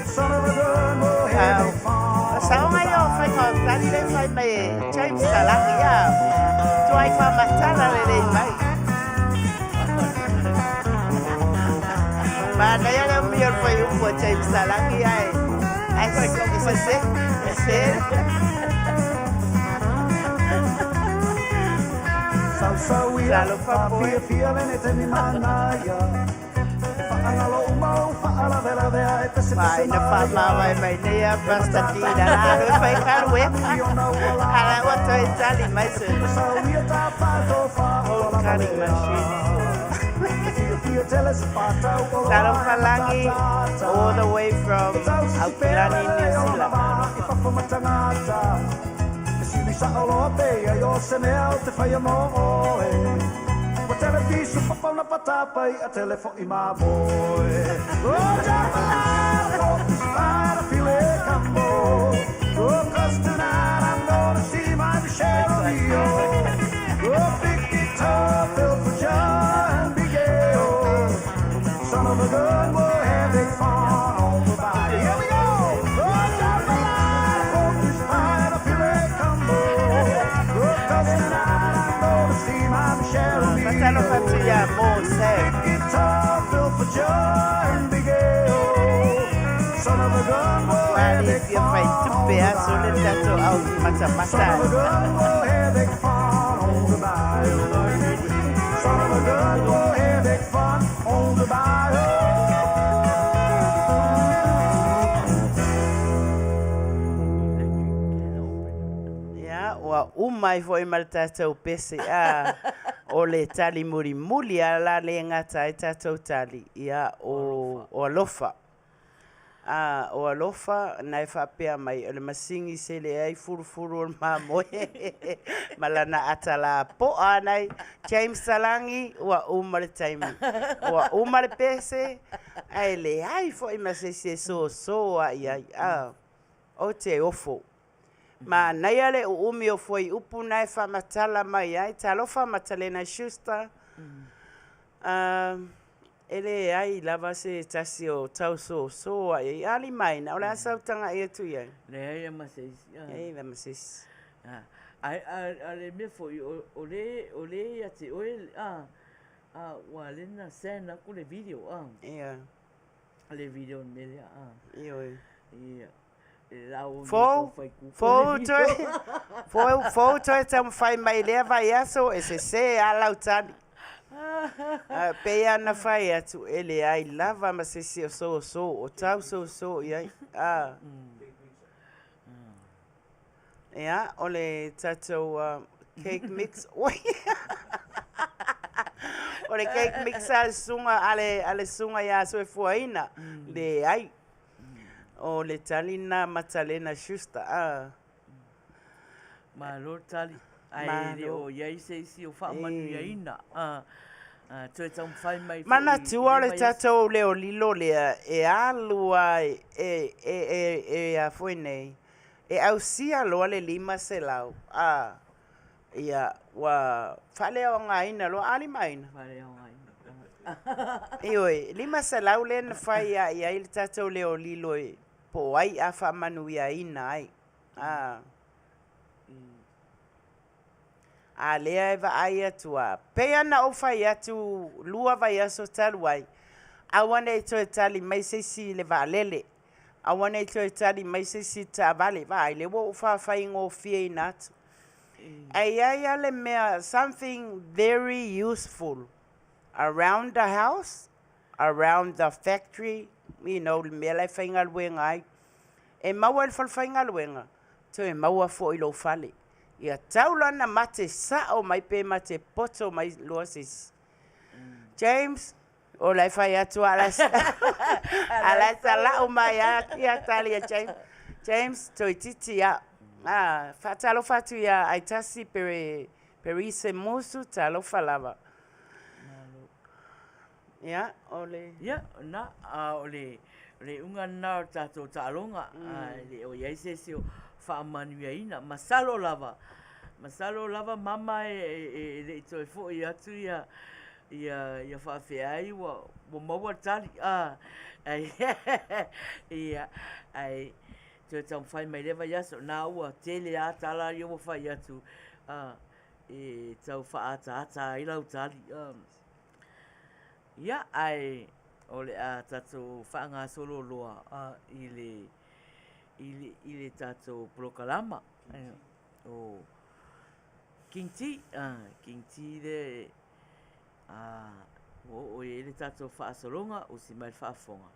Son of a gun, we'll have fun. Sao ngayon fai ko tani le fai mai James Salangi ya. Tuai fa matala le mai. Mana ya le mior fai un po James Salangi ai. Ai ko se. So we are feeling it in me Manuia. Fa'angalo umau, fa'ala vela vea, e pese Mai na fa mai ne ya basta tira la lo fai karwe. Ala o to itali mai se. So we are tapato Oh, cutting machine. Salon Falangi, all the way from Auckland, New Zealand. Sa Europeia, yo se mel te fai mo oi. O televiso pa pau na patapay, a telefon imamoy. Oh, jambalada, coffee spine, I feel it come on. Oh, 'cause tonight I'm gonna see my Michelle Mio. Oh, big guitar, built for John and Big L. Son of a gun, we'll have big fun on the body. Here we go. Oh, jambalada, coffee spine, I feel it come on. Oh, 'cause tonight I'm gonna see my Michelle Mio. Patalo Patria Mo se. Guitar built for joy and big ale. Son of a gun, we'll have big If you fight to fun be on a the solid bayou. tattoo out Son of a mata. gun, we'll have big fun on the bayou. Son of a gun, we'll have big fun on the bayou. Ya, wa umai foi mal tatou pese a o le tali muri muli ala le ngata e tatou tali. Ya, o alofa. O alofa nai whapea mai o le masingi se le ai furu o mamoe. Malana atala po anai James Salangi wa umare taimi. Wa umare pese ai le ai foi masese so ai o te ofo. Ma nai ale o umi o foi upu nai whamatala mai ai. Talofa matalena Schuster. Ele ai lava se tasi o tau so ai ali Maina ola sautanga e tu ia le ai masis ai la masis ale me foi ole ya te oil wa le na sena ku le video ia le video me io ia la o foto tam fai mai leva iaso e se ala utani Pea na fai atu ele ai lava ma se so o tau so ia ia ole tatou cake mix le cake mixa sunga ale sunga ya so fuaina le ai o le talina matalena shusta Malo tali. Ai le o iai se si o wha Manuia ina. Tue tau whai mai. Mana tua le tatou leo lilo lea e alua e a foi nei. E au sia loa le lima se lau. Ia wa fale o ngā ina lo ali maina. Whare o ngai. Ioi, lima se lau le na fai ia le tatou leo lilo e po ai a wha Manuia ina ai. A lea e wa ai atua. Pea na o whai atu lua vai aso talu ai. Awana e toi tali mai se si le wa lele. Awana e toi tali mai se si ta vale. Vai le wo wha whai ngō fie i natu. Ai ale mea something very useful around the house, around the factory. You know, le mea lai whainga luenga ai. E maua le whainga luenga. To e maua fo i lo fale. Ia taulana mate sao mai pe mate poto mai luasis. James, o lai whai atu alas. Alas ala o mai ia tali a James. James, toi titi ia. Talo fatu ia ai tasi peri se musu talo falava. Ia, ole. Ia, na, ole unga na tato talonga. Le o iai se si o wha Manuia ina. Masalo lava. Masalo lava mama le ito e fo i atu ia wha Faiai wa maua tali. Ia, ai. Tue tau whai mai lewa yaso, nā ua tele a tala i o whai atu, e tau wha ata i lau tali. Ia ai, ole a tato whaanga solo loa i le tato prokalama. O King T le, o e le tato wha asolonga o si mai wha afonga.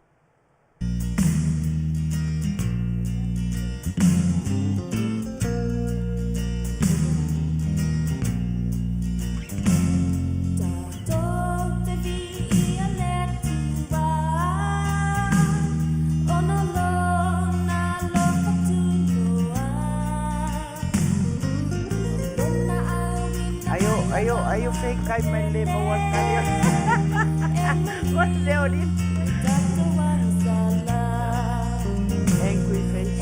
Ayo fake kai mai le maua kaya. What leo ni? Angry face.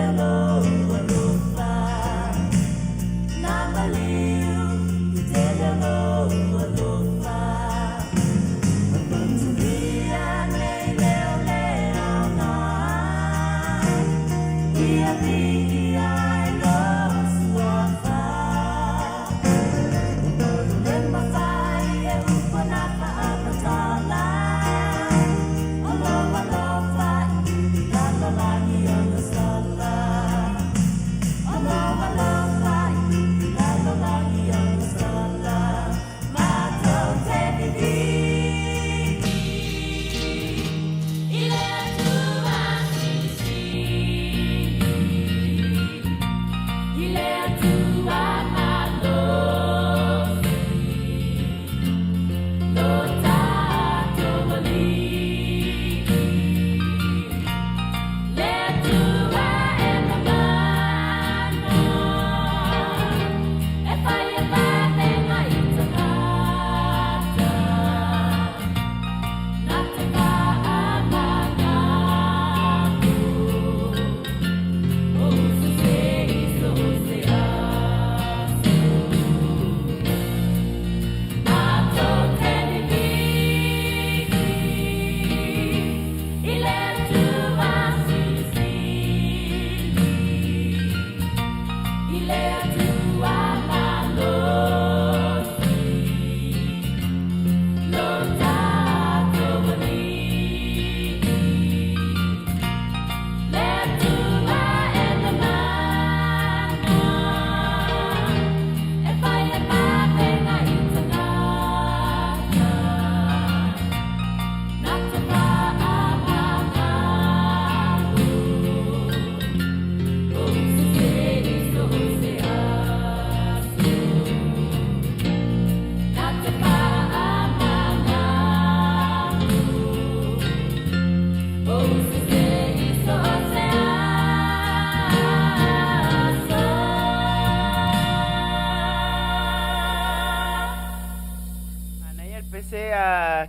Love.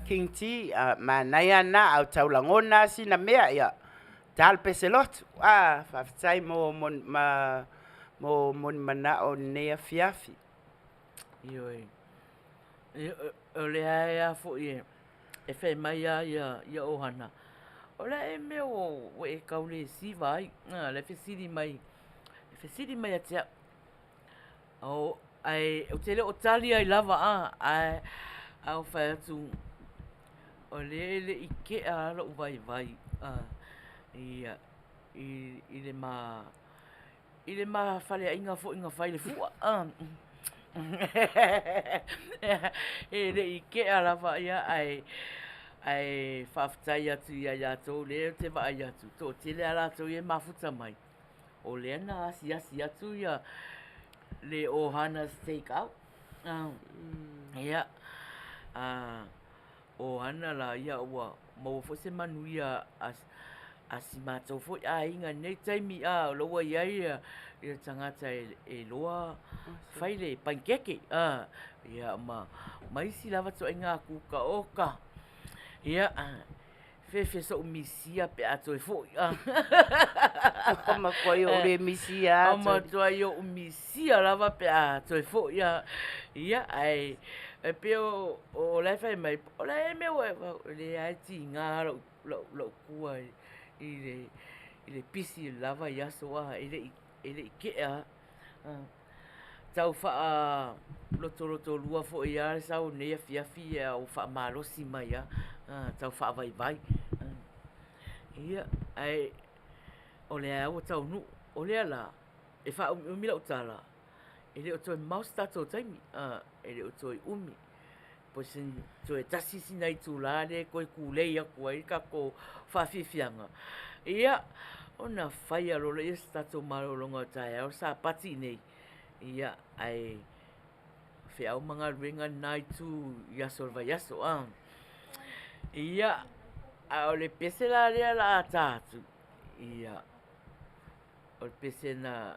King T Maina na au taulangona sina mea ia tal peselot faafetai mo mana o nea fiafi Ioi. O le hae fo e whai mai ia Ohanna. O le e meo e kaule si vai. Le whesiri mai. Le whesiri mai atea. O te leo tali ai lava ai au whai atu. O le I ke a alo vai. I le ma whale inga fo inga whai le fua. I ke a lava ia ai whaftai atu ia iatou le te wa ai atu. Tō te le ala atu ia mafuta mai. O le ana asi atu ia le Ohanna's take out. Ia. Ohanna la ia ua mau fo se Manuia asi mātou fo inga nei taimi loa ia tangata e loa whaile pankeke. Ia maisi lava to inga kuka oka. Ia fe so misia pe ato e fo. Kama koe o le misia ato. Ama toa yo misia lava pe ato e fo. Ia ai pe o le whai mai. O le me o le aiti ngā lo kua I le pisi lava I aso I le ikea. Tau wha loto lua fo I are sau nea fiafi o wha malosi mai tau wha vai. Ia ai o le au tau nu o le ala e wha umila utala. E le o toi maus tato taimi. E le o toi umi. Po sin toi tasi sinai tu la le koe kulei aku ai ka ko whawhiwhianga. Ia o na whai alo le is tato marolonga tae au sa pati nei. Ia ai whiau mga ringa nai tu yaso vai yaso. Ia o le pese la rea la tātu. Ia o le pese na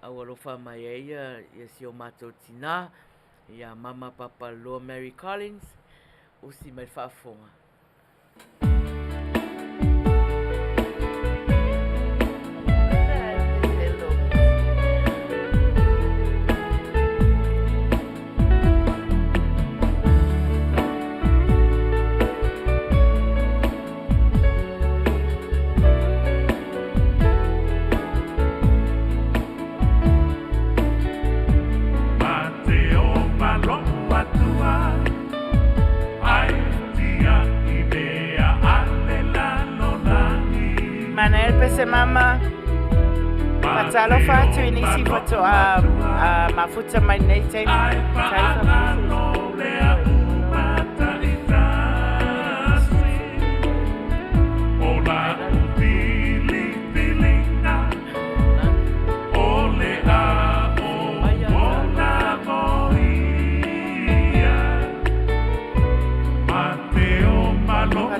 au alofa mai ia si o mātou tina. Ia mama papa loa Mary Collins. Usi mai whaafonga. Mana el pese mama Matalo fatu inisi foto mafuta mai nei taimi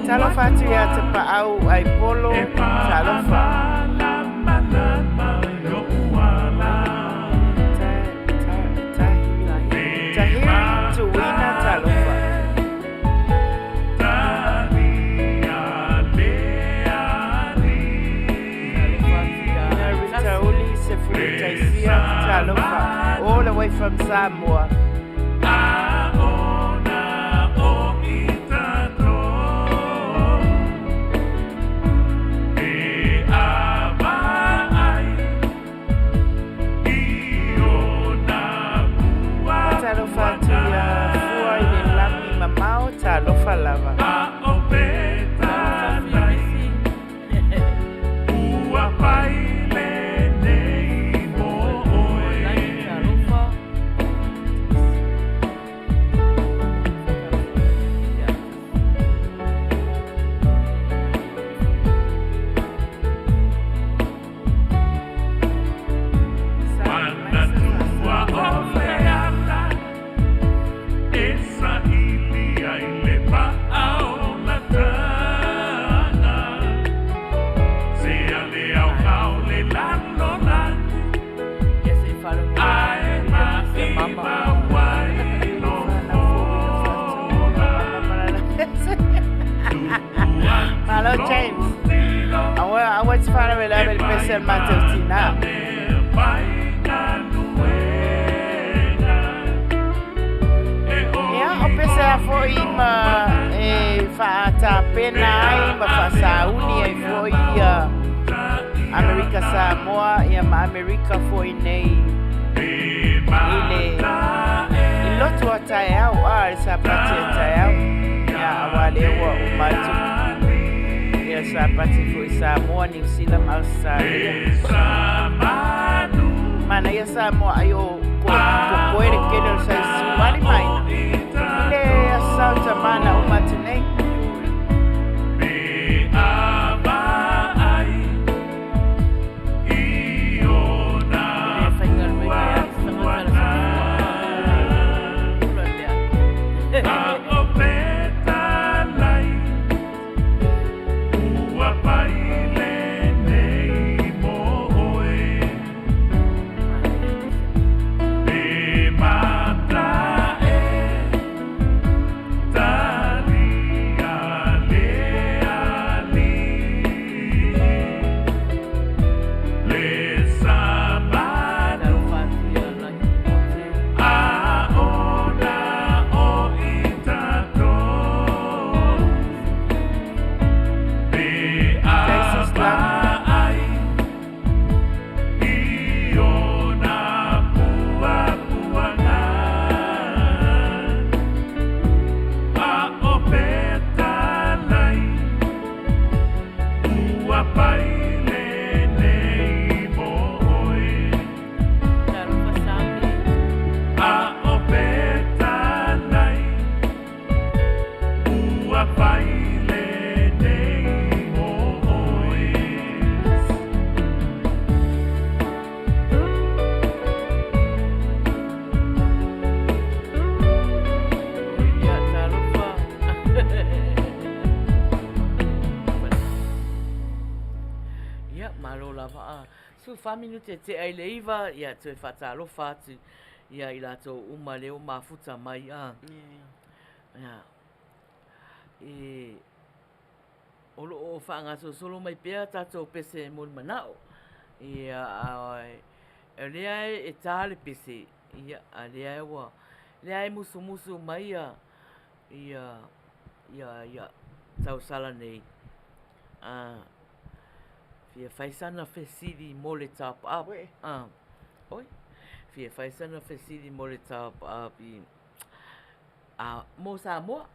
Talo fatu ya te paau ai polo talo fa tahiri tuina talo fa Rita Uli Sefuri Taisia talo fa all the way from Samoa. Lava. James. I was far away level special Matertina. Yeah, opesa foi fa pena ma fa sauni foi America Samoa e America foi nei ile lotu atayao sa pati atayao ya wale wa umatu ya sa pati foi Samoa New Zealand Australia mana ya Samoa ayo ko ele kele sa suali Maina ile ya South mana umatu nei Faminu te ai leiva ia te fatalo fatu ia ila to uma leo mafuta mai ia olo o fanga solo mai pea tato pese mol manao ia lea e tale pese ia lea wa lea musu mai ia tau sala nei Fia faisana fesidi mole tap up. Oi. Fia faisana fesidi mole tap up i mo Samoa.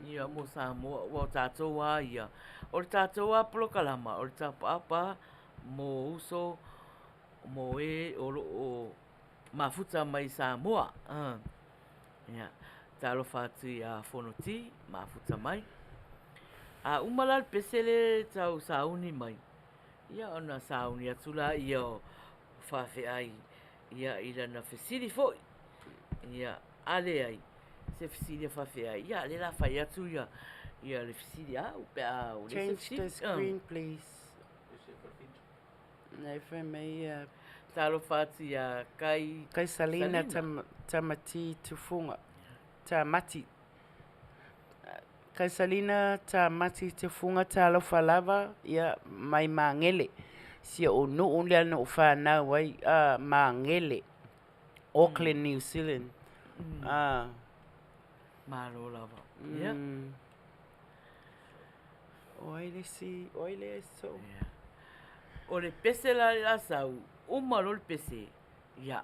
Ia mo Samoa wa tatoa ia. O tatoa plokalama o tap up mo uso mo o mafuta mai Samoa. Ia. Talo fatu ia fonoti mafuta mai. Umalal pesele tau sauni mai. Ia ona sauni atula ia Faiai ia ila na fesili foi ia ale ai se fesili Faiai ia le la fai atu ia le fesili o le change the screen please nei foi mai talo fatu ia kai salina tamati tufunga tamati Kai salina ta mati te funga ta alofa lava ia mai mangele. Sia o no only ana o whanau wai mangele. Auckland, New Zealand. Malo lava. Ia. Oile so. O le pese la sau. Umalo le pese. Ia.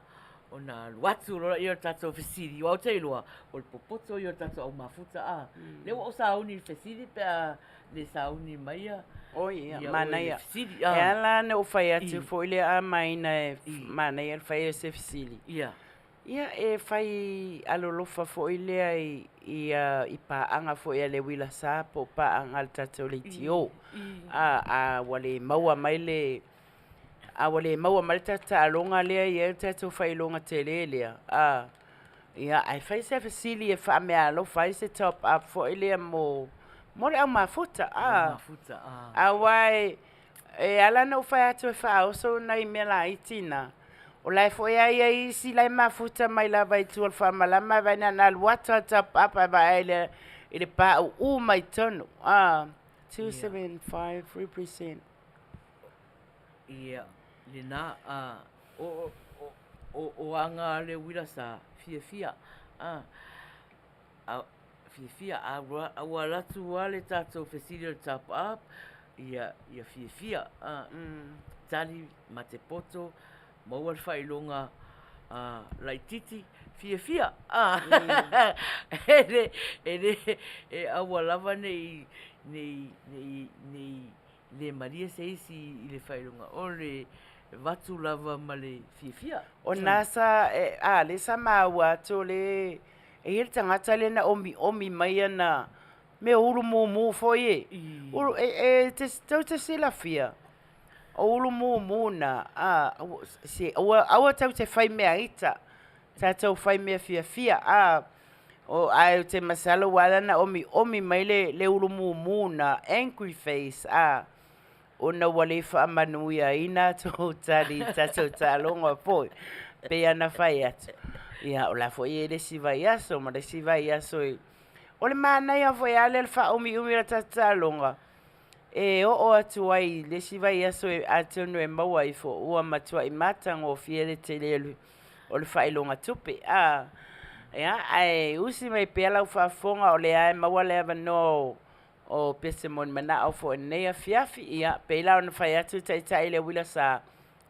Ona watu rola ia tato fesiri wa te loa o le popoto ia tato au mafuta le o sauni fesiri pe le sauni maia ia Manuia ela no fai atu foi le a Maina Manuia fai se fesiri ia e fai alolofa foi le i pa anga foi le Uila Sa po pa anga tato le tio wale maua mai le awale maua malta ta longa le ia tato fai longa telelea ia ai fai se fesili e fa me alo fai se top up fo ile mo le mafuta awai ala no fai atu fa so na imela itina o lai fo ia si lai mafuta mai la vai tu fa malama vai na wata top up vai ile pa mai tono 275 represent. Ia, le nā, o anga le Uila Sa, fia, fia, a latu le tātou fesili le tap up, ia fia, tali ma te poto, maua le whailonga, lai titi, fia, e awa lava nei le Maria se isi i le whailonga, o le watu lava ma le fia. O nasa, le sa maua to le, e hele tangata le na omi mai ana, me uru mu fo ye. Uru, tau te sila fia. O uru mu na, awa tau te whai mea ita. Tātou whai mea fia, o ai te masala wala na omi mai le uru mu na, angry face, o na wale wha Manuia ina tō tari tātou tālonga poi. Pe ana whai atu. Ia, o la fo i le sivai aso, ma le sivai aso i. O le mānei a fwoi ale le wha umi la tātālonga. E o atu ai, le sivai aso i atonu e maua i fo ua matua i matang o fiere te lelu. O le whailonga tupe. Ia, ai, usi mai pe alau whaafonga o le ai maua le ava no o pesemon mana au fo nea fiafi. Ia, pe ilau na whai atu tai le Uila Sa.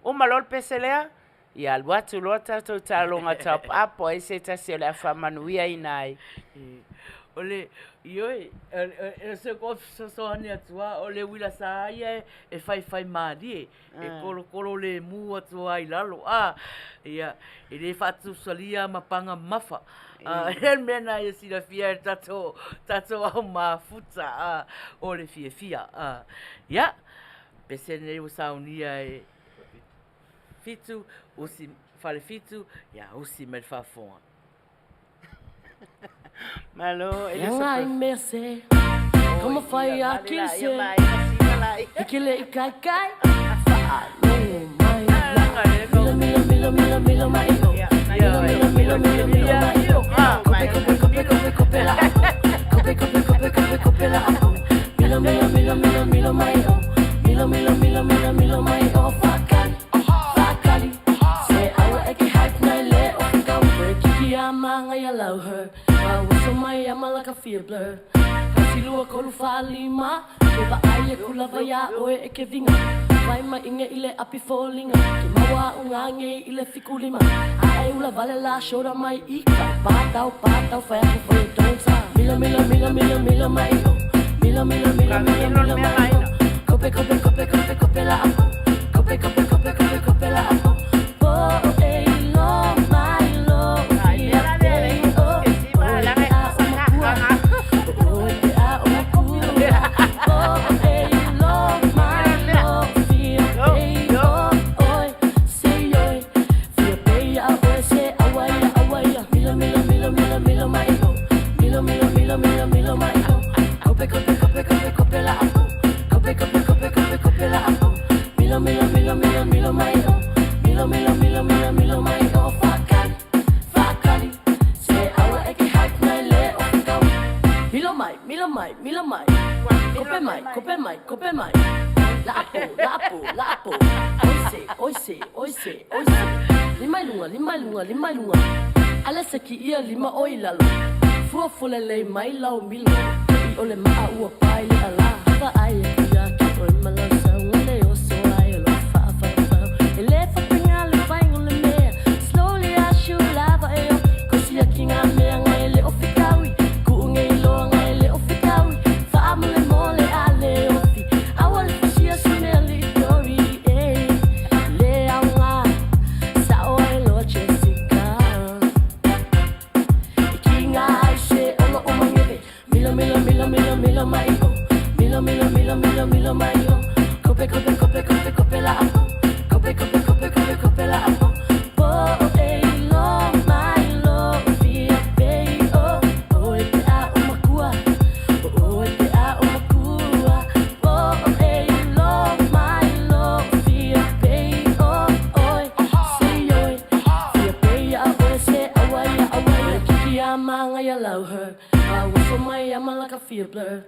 O malol pese lea? Ia, luatu loa tātou tālonga top up o e se tasi o le awha Manuia i nai. O le, ioi, e se kofi soani atua, o le Uila Sa ia e whai maari e kolo le mu atua i lalo. Ia, e le whatu salia mapanga mafa. E mena e sila fia e tato au mafuta o le fia. Ia, pese ne o saunia e fitu, usi fale fitu, ia usi me whafonga. Malo, ele Yang ai merse, como foi aqui se, aquele i kai, milo mai, fakali, se awa eke hype na le o kau break ia manga ia lau her. So mai ama like a fear blur. Kasi lua kolu whalima. Keba ai e kula vaya oe e ke vinga. Vai ma inge ile api fallinga. Ke mawa unga nge ile fikulima. Ai ula vale la shora mai ika. Patau whai aku whai don'ta. Mila mai o. Mila mai o. Kope la ako. Kope la ako. Po e lo mai lo. Kope mai. Lapo. Oise. Lima lunga. Ala seki ia lima oi lalo. Fua lei mai lau milo. I ole maa ua pai le ala. Hava ai e kuya ki oi malau sa ngale o so ai lo fa. Ele fa pinga le fai ngole mea. Slowly I should lava e o. Kosi a kinga mea ngai le ofikawi. Kuunge ilo ngai le ofikawi. Fa amule mole ale ofi. Awale fashia suneli dori e. Le aunga sa oe lo Jessica. Ikinga ai se olo o mangebe. Milo mai o. Milo mai o. Kope la ako. Kope la ako. Po e lo mai lo fia pei o. O e te a o makua. O e te a o makua. Po e lo mai lo fia pei o. Oi, sei oi. Fia pei a o se awaia. Kiki a manga ia lau her. Awa so mai ama like a fia feel blur.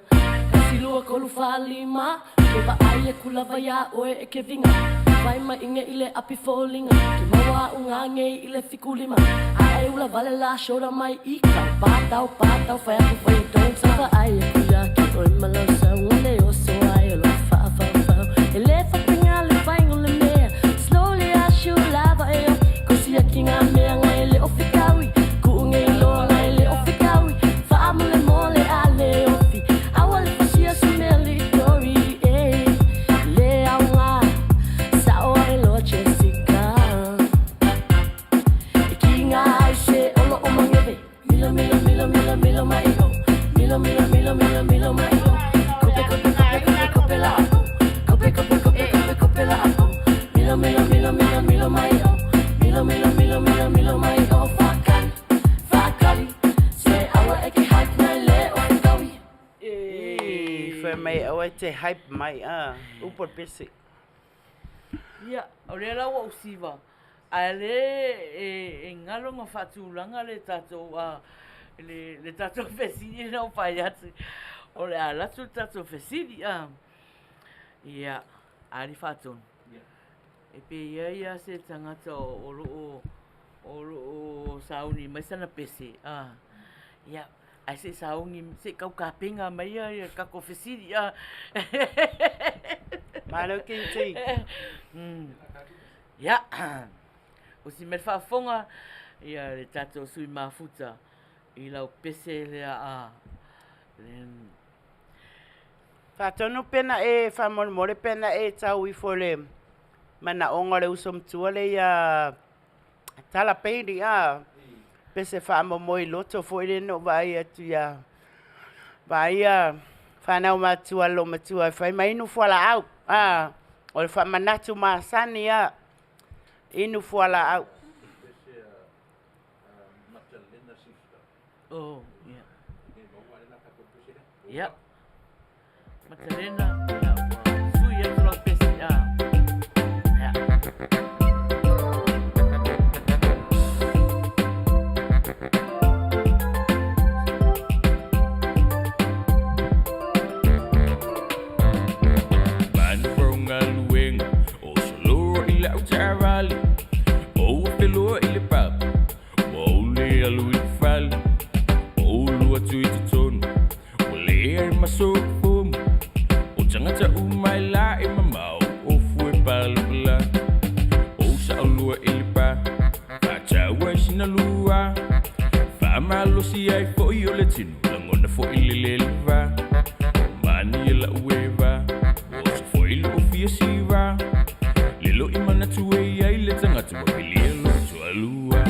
Kasi lua ko lufa lima, ke ba ai e kulava ya oe e ke vinga. Vai ma inge ile api folinga, ke mawa unga nge ile fikulima. Ai ula vale la shora mai ika, patau fai aku fai don't sava ai e kuya ke oi malosa ngale oso ai lo fa. Ele fa pinga le vai ngole mea, slowly I should lava e yo, kosi a kinga mea ngai le ofikawi, ku unge ilo ngai le ofikawi, fa amule mole ale ofi, awale fasia sumeli tori le aunga, sa ore lo Jessica, e kinga ai se olo o mangeve, milo mai ho, milo mai ho, kope la ako. Kope la ako. Milo mai o. Milo mai o. Fakali. Se awa eke hype mai le o kawi. Whai mai awa te hype mai upor pese. Ia, o rea lau au siwa. A le e ngalonga whatulanga le tatou le tatou whesini nau pai atu. O le alatu tatou whesini ia, ari whatun. E pe ia se tangata o sauni mai sana pese. Ia, ai se sauni se kau kapinga mai ia kako whesini Malo kinti. Ia, o si me whaafonga, ia le tatou sui mafuta, i lau pese lea Whātono pena e whamormore pena e tau I fole mana onga le usom tua le tala peiri pese whamomoi loto fo ile no vai atu vai whanau matua lo matua whai mainu fuala au o le whamanatu maasani inu fuala au. Oh, ia. Ia. Matalena, sui atu lau pese, ia. Bana ronga luenga, o solo I lau tarali, o pelua I le papa, o le alu I fali, o lua tui tutonu, o le ai masofu. Tangata umai la I mamau o fue palula o sa lua ilipa fa chawa sina lua fa malo si ai fo yo le tinu langona fo ileleva mani la ueva o so fo ilo fia siva lelo imana tu ai le tangata wa pilelo tu alua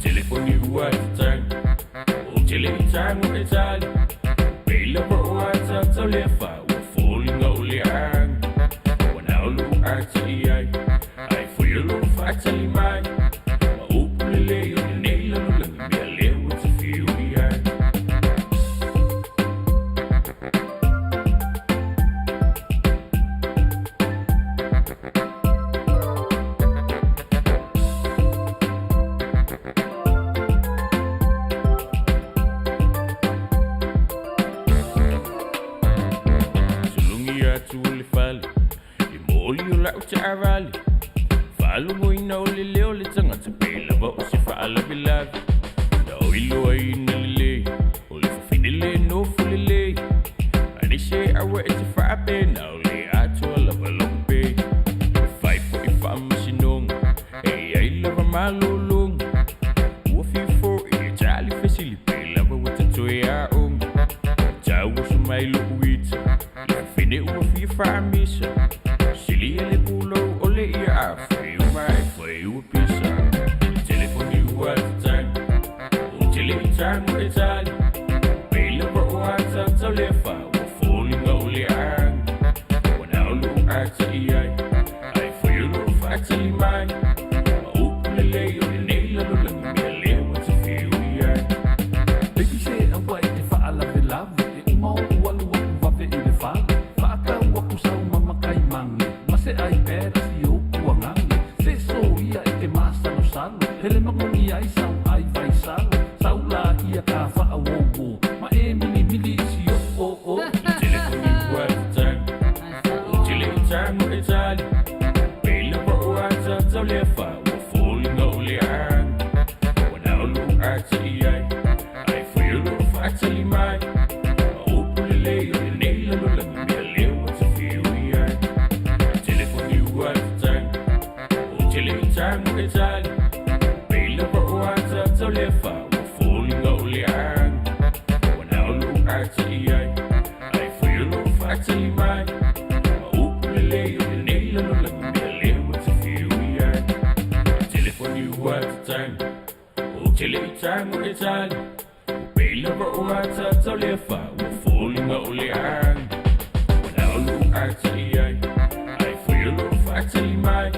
telefoni ua tang o tele tang o etali pela ro ata telefa Falling only ang Wanaulu arti ay fui lo fatali mai Maupulele yung nila no lang Bialew at sa fiwi ay Arali Falo mo ina o leo le tangata pela ba o se faala bilavi Da o ilo ai ina lele O le fafidele no fulele Ani se awa e te faape na o le atu ala balompe Fai po I faa masinonga E ai lava malolonga Ua fifo I le tali fesili pela ba wata toe a onga Tawa sumai lo uita Le fafide ua fia misa Sili ele pulo ole ia foi uma pizza telefone ua tang o tang o etali pelo pro ata telefa o falling ole ang wanau ata ai foi lo fatali mai o pulele o nela lo lang mele o te feel ia Baby say away te faala de lave e uma walu wa ve ile fa ka wa kusa uma kai mangi Mase ai pera si o kuangangi Se so ia e te masa no salo Hele mangongi ai sau ai vai salo Sau la ia ka wha awo tango e tali Pela wa uata tau lea wha Wa fōli ngau le ang Wana olu ata iai Ai whiolo whaatali mai Ma upu le leo le neila lo langa Mea leo wa ta whiu iai Telefoni uata tango O tele i tango e tali Pela wa uata tau lea wha Wa fōli ngau le ang Wana olu ata iai Ai whiolo whaatali mai Tele i tango e tali Pela wa o ata tau lea wha Wa fōlinga o le ang Wana olu ata i ai Ai whiolo whaatali mai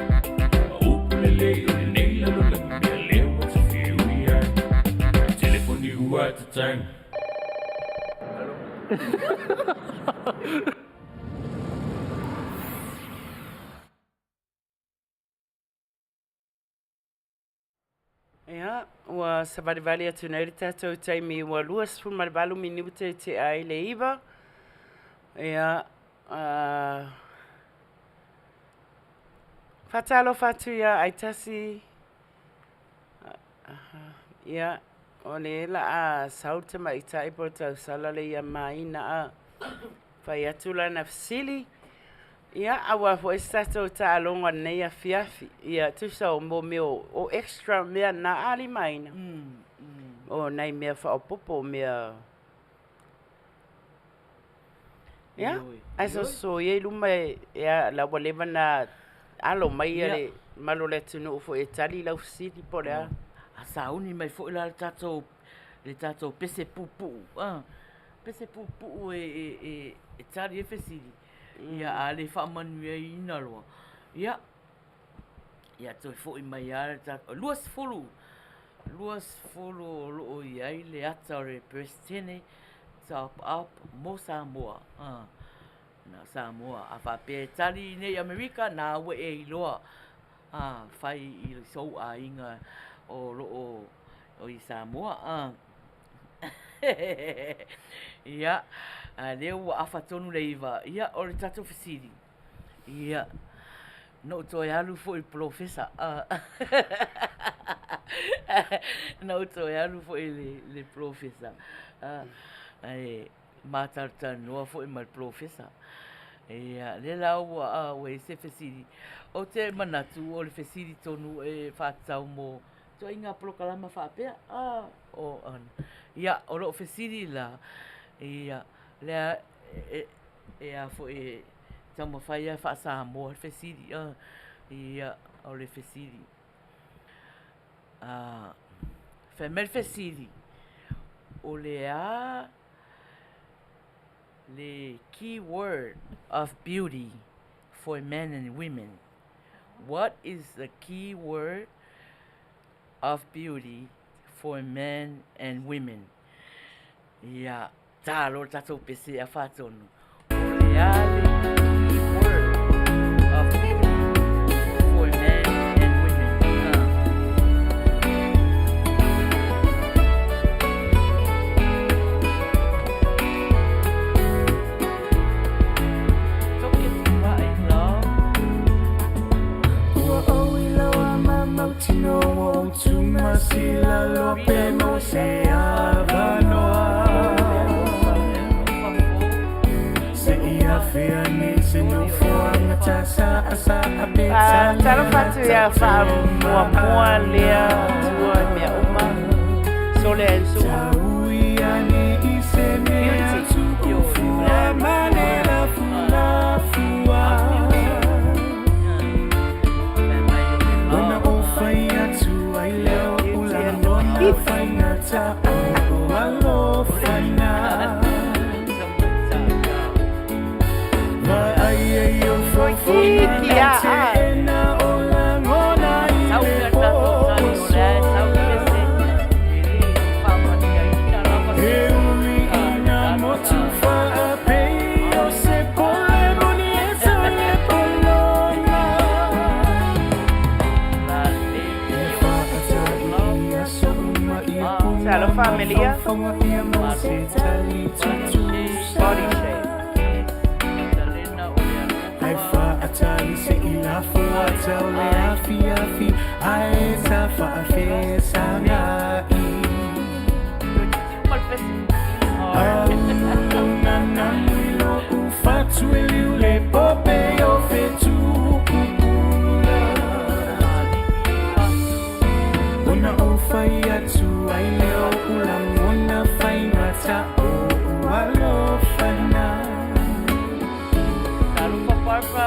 Ma upu le leo le neila lo langa Mea leo wa ta whiu i ai Telefoni ua ata tango Ia, ua savarivali atu nei tātou taimi ua luas fu marivalu minute te ai le iwa. Ia, whatalo whatu ia ai tasi. Ia, o le la a sauta mai tai po tau sala le ia Maina a whai atu lana fasili. Ia, awa fo estato ta alonga nei a fiafi. Ia, tusa o mo meo o extra mea na ali Maina. O nei mea whaopopo mea. Ia, aso so ye luma ia la walewa na alo mai ale malo le tunu fo e tali lau siti po lea. A sauni mai fo ila le tatou pese pupu. Pese pupu e tari e fesiri. Ia ale fa Manuia ina loa. Ia toi fo i mai ale luas folu lo i ai le ata re prestene top up mo Samoa. Na Samoa a fa pe tali nei Amerika na we e loa. Fai i so a inga o i Samoa. Ia leo afa tonu leiva ia o le tatou fasiri ia no toi alu foi professor no toi alu foi le professor ai matarta no foi mal professor ia le lau we se fasiri o te manatu o le fasiri tonu e fatau mo to inga prokalama fa pe o ia o lo fasiri la ia lea a fo e tama Faiai fa sa mo fesiri ia o le fesiri femel fesiri o le key word of beauty for men and women. What is the key word of beauty for men and women? Yeah. Talo tatou pese a whatonu. O le ale word of beauty for men and women. Toke tua I love. Ua o ila wa mamautino o tumasila lope mo se avanoa. Talo fatu ya fa mua lea tua mea uma. So le ensu. Familia body shape. fuata o le afi afi ae sa whaafe sangai. Au nana muilo u fatu e liu le pope o fetu kupula. Ona o whai atu ai leo ulang ona whai ngata o ualofana. Papa.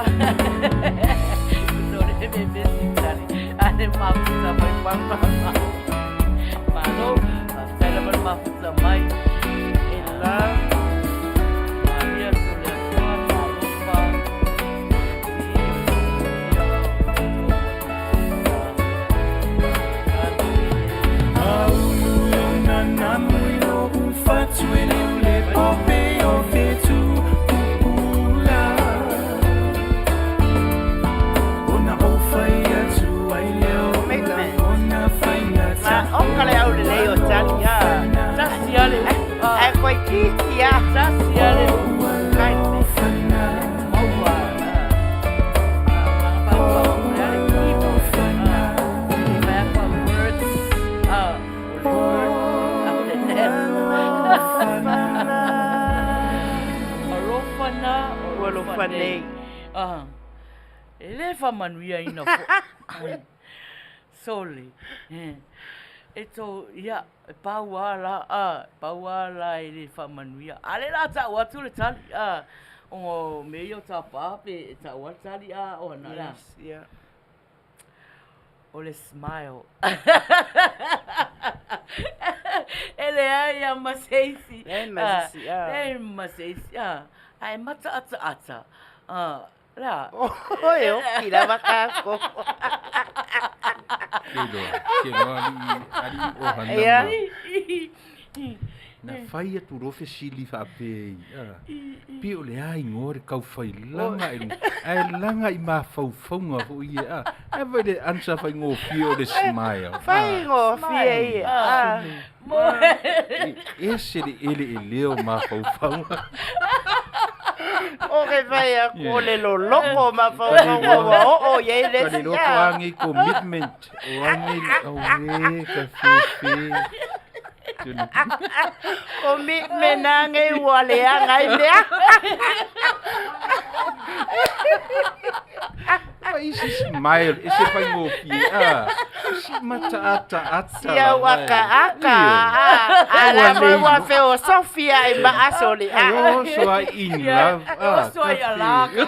Sorry, baby, sorry. Ada maaf sama papa. Malu, saya bermaaf sama Ella. Maria sudah lupa. Aulu yona namu yo ufatu ele ule pope o fetu. Kale au le leo tali ya. Tasiale. Ai koi kiki ya. Tasiale. Kai. Maua. Ele fa manuia ina fo. Soli. Eto ia pauala ele fa manuia. Ale la ta watu le tali o meio ta pape ta watu tali o na la. Yeah. Ole smile. Ele ia maseisi. Ele maseisi. Ai mata ata. La. Oyo, kila makako. Kilo ali Ohanna. Yeah. Na whai atu rofe sili whapei. Pi o le ai ngore kau whai langa i ai langa i mā whauwhaunga ho i e e vai le ansa whai ngō pio le smile. Whai ngō fie i. E se le ele e leo mā whauwhaunga. O ke vai a ko le lo loko ma whauwhaunga o ye le Ka le loko angi commitment. O angi au e ka whiwhi. Commitment nange wale angai mea. Isi smile, isi whai ngō pia. Isi mata ata. Sia waka aka. Ala maua feo Sofia i maasoli. Oh, so I in love. So I alaka.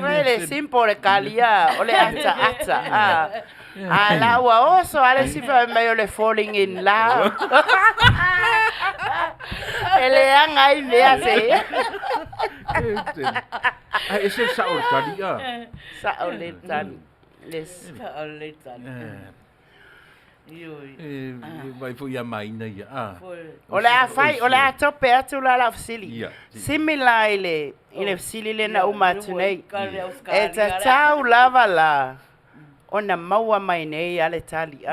Vele simple kalia ole ata. Ala wa oso ale sifa meio le falling in love. Ele angai mea se. Ese saol tadi Saole tani. Les. Saole tani. Vai foi a Maina ia. Ole a fai, ole a tope atu la fasili. Similar ile fasili le na umatu nei. E ta tau lava la. Ona maua mai nei ale tali.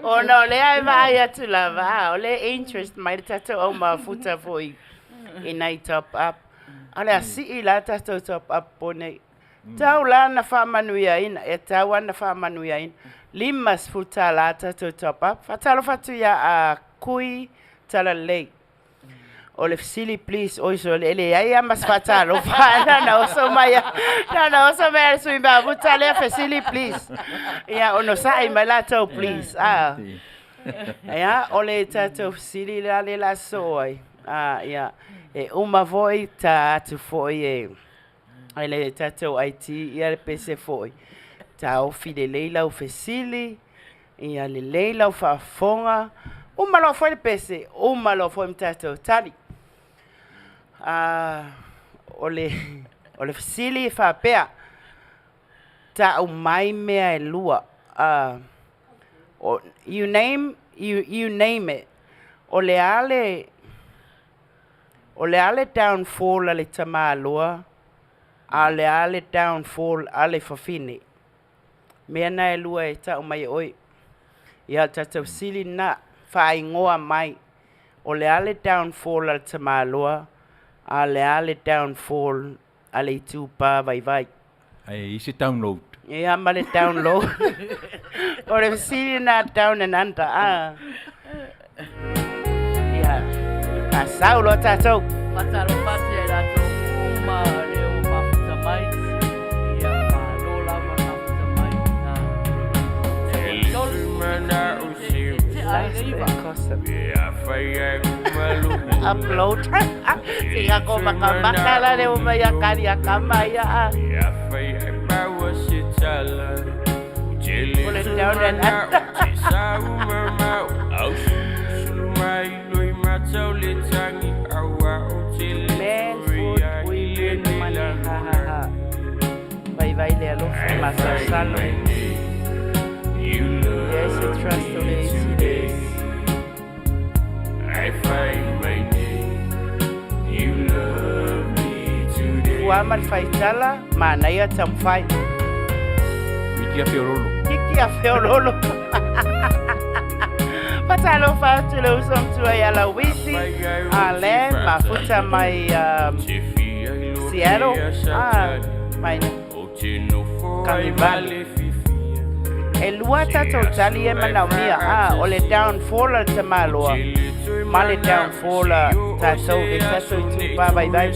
Ona ole ai vai atu lava. Ole interest mai tato o mafuta foi. Inai top up. Ale a si la tato top up pone. Tau la na fa manuia ina. E tau na fa manuia ina. Limas futa la tato top up. Fatalo fatu ya a kui tala lei. Ole fasili please oiso ele ai mas fatalo. Na oso maya. Na oso maya suimba butale fasili please. Ya ono sai malato please. Ya ole tato fasili la le la soi. Ya. E uma voi tu foi ele tato IT e ele PC foi. Ta o fide leila o fasili. E ale leila o fafonga. Uma lo foi PC, uma lo foi tato tali. Ole fasili fa pea. Ta o mai mea e lua. You name it. Ole ale downfall ale tamalua. Ale downfall ale fafine. Mea na e lua e ta o mai oi. Ia tatau sili na whaingoa mai. O le ale downfall al tamaloa. A le ale downfall ale i tūpā vai vai. Ai, isi download. Ia ma le download. O le sili na down and under. Ia. Ka saulo tatou. Matalo pati e rato uma leo mafuta mai. Ia lola mafuta mai. Mana usiu. Last and custom. Ia Faiai umalu. Upload. Singa ko makamakala le umay akari akamaya. Ia Faiai bawa si tala. Pull it down and under. Sa umamau. Au sumai lui matau le tangi. Awa o tili. Man food we win money. Ha ha ha. Vai vai le alo masa salo. Yes, you trust the way it is. I find my name. You love me today. Uamal fai tala, Manuia tam fai. Wiki a fiorolo. Kiki a feololo. Patalo fa tu le usam tu ya la wisi. Ale mafuta mai Seattle. Mai Carnival. E lua tatou tali e Manuia o le downfall al tamaloa. Ma le downfall tatou e tatou i tūpā vai vai.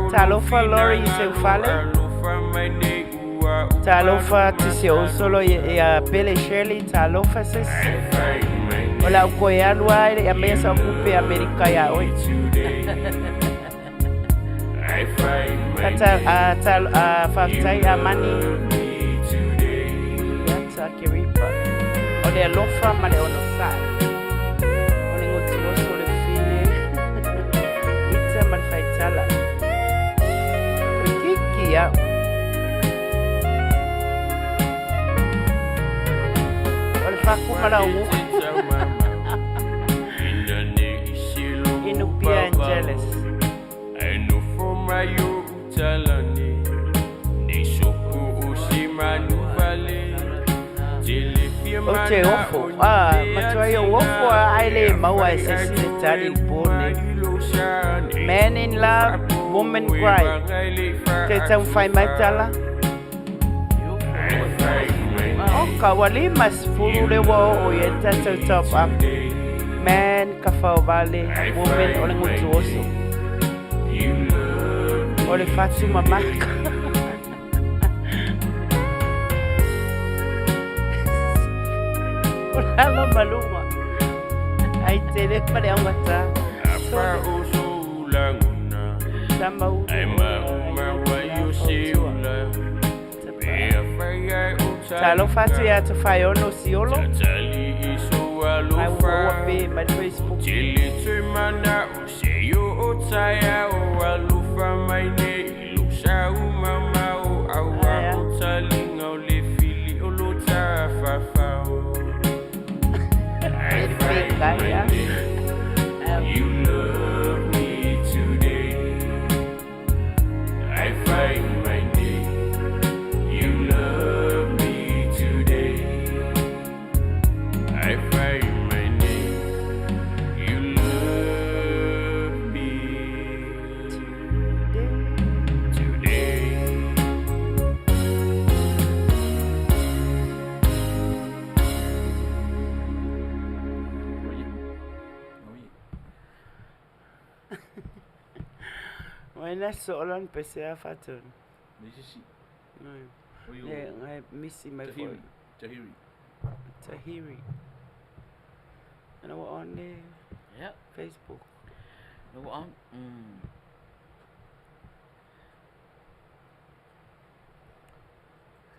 Talofa lori i seu fale. Talofa ti se o solo e a pele Shirley. Talofa ses. O la koe alua e a mesa o kupe Amerika ia oi. Tata whaktai a mani. Kiripa. O le alofa ma le ono sai. O le ngotuoso le fine. Ita man faitala. O kiki ya. O le faku ma la umu. Inu pia Angeles. Eno forma yo utalani. Ni soku usimanu vale. O te ofo, matua i o ofo a aile maua e sesi le tali pone. Man in love, woman cry. Te tau whai maitala. O ka wali mas furu le wao o i e tatau top up. Man ka whao vale, woman o le ngutu oso. O le fatu mamaka. Halo maluma. Ai tele pale awata. Apa usu languna. Sama u. Ai ma wa yusiula. Bea Faiai utala. Talo fatu ya to fayono siolo. Tali iso alu Ai fa. wo pe my Facebook. Chili tu mana useyo otaya o alu fa mai ne ilusa umama o awa utali ngole fili oluta fa fa. You love me today. I find my name. You love me today. I find my name. You love me today. Maina solan pese a fatun. This Yeah, I missy my voice. Tahiri. Tahiri. And we're on there. Yep. Facebook. No on.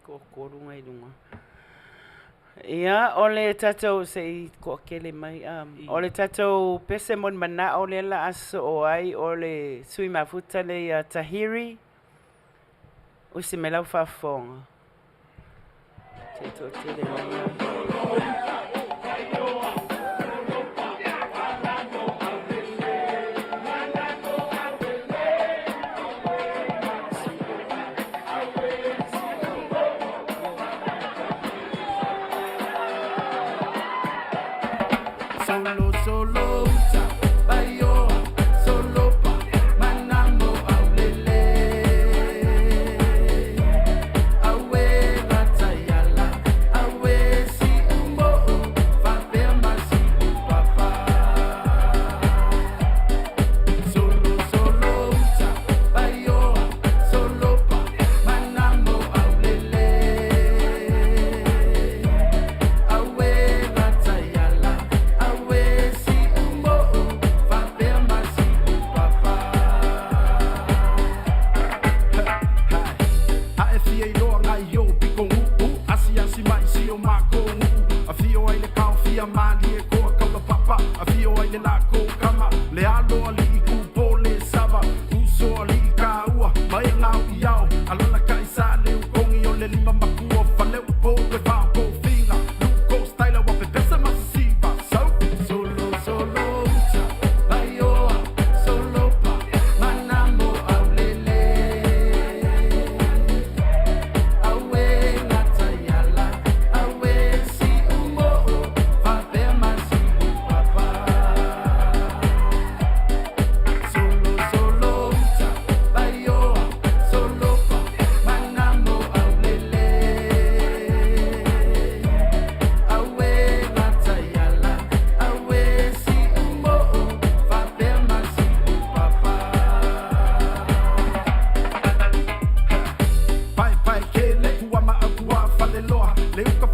Ko ngai dunga. Ia, ole tatou se ko kele mai ole tatou pese mon mana ole la aso o ai ole sui mafuta le Tahiri. Usi melau fa fonga. Te to te le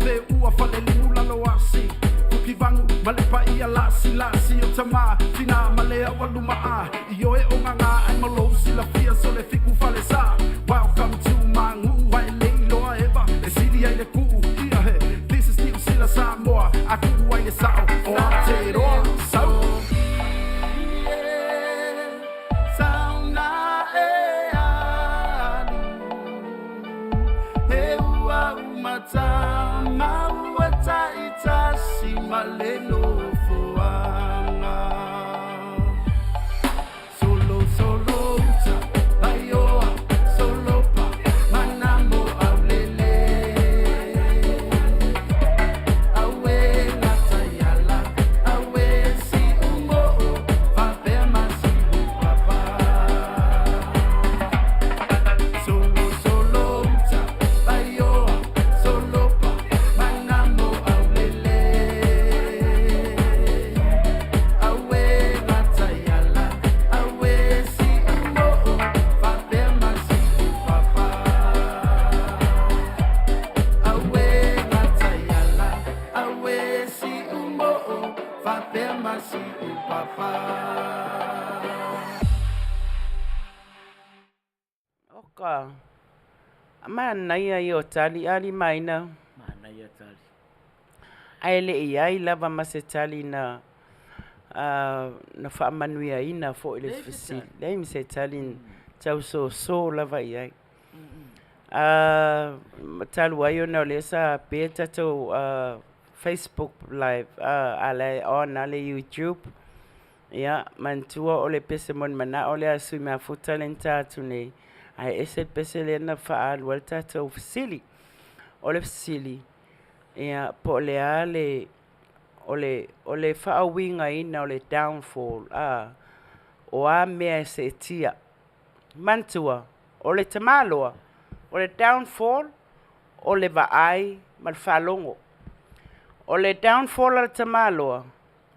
te ua fale limu lalo asi Puki vangu malepa ia lasi o tama Fina malea walumaa Io e onganga ai malo sila fia so le fiku fale sa Welcome to mangu wai leiloa eva E sili ai le kuu ia he This is still sila Samoa Aku ai le sao o Aotearoa sau Sauna e alu He ua umata Maua taita si maleno fuanga Solo solo uta Aioa solo pa Manamo aulele Awe natayala Awe si umo Papema si upapa Solo solo uta Aioa solo pa Manamo aulele Awe natayala Awe si umo Papema si upapa Awe natayala Awe si umo Papema si upapa Oka. Manuia I o tali ali Maina. Manuia tali. Ai le ai lava ma se tali na na fa Manuia ina fo ile fisi. Le mi se tali tau so lava ai. Talu ai na le sa peta to Facebook live ale on ale YouTube. Ya mantua ole pesemon mana ole asu ma futalenta tune. Ai ese pesele na fa al walta to fisili. Ole fisili. Ya po le ale ole fa winga ina ole downfall o a me se tia mantua ole tamaloa ole downfall ole va ai mal falongo ole downfall al tamaloa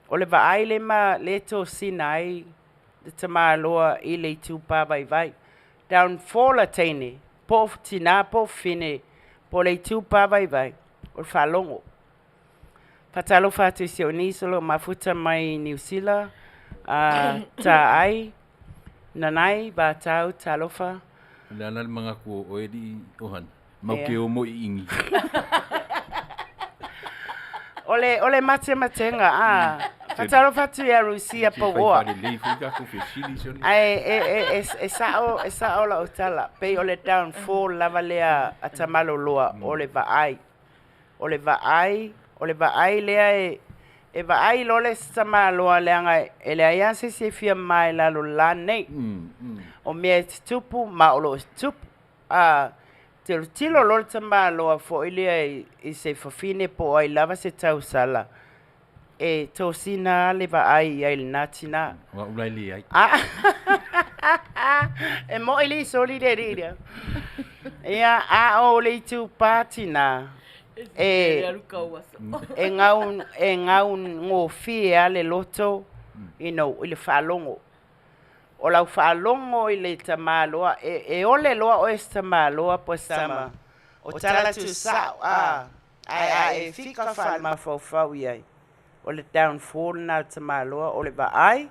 ole va ai le ma le to sinai de tamaloa ile tu pa vai downfall atene po tina po fine po le tu pa vai o falongo patalo fatu sioni solo mafuta mai New Zealand ta ai nanai ba tau talofa Lana mga ko o edi Ohanna. Mauke o mo I ingi. ole matenga patalo fatu ya Rusia po wa ai esa ola otala pe ole down fall lavalea atamalo loa ole va ai lea e va ai lole sama loa leanga ele ai se fia mai la lo la nei o me tupu ma o lo tupu te tilo lo sama loa fo ile I se fofine po ai lava se tau sala e tosina le va ai natina Wa ulai li ai. e mo ili solidaria ia o le tu patina e ngaun ngo fia le loto ile falongo o la falongo ile tamaloa e ole loa o estamaloa po sama o tala tu sa ai fica falma fo ia o le downfall na tamaloa o le va ai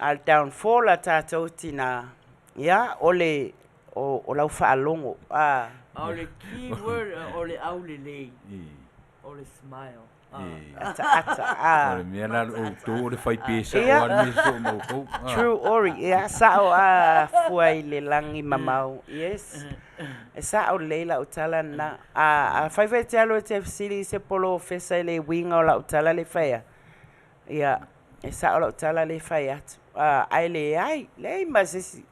al downfall ata totina ya ole o la falongo Ole keyword ole aulele. Ole smile. ata Ole me na o to le fai pesa o an me so mo ko. True ori sao fuai le langi mamau yes sao leila utala na fai fai talo te sili se polo fesa le winga la utala le faia ia sao la utala le faia ai le masisi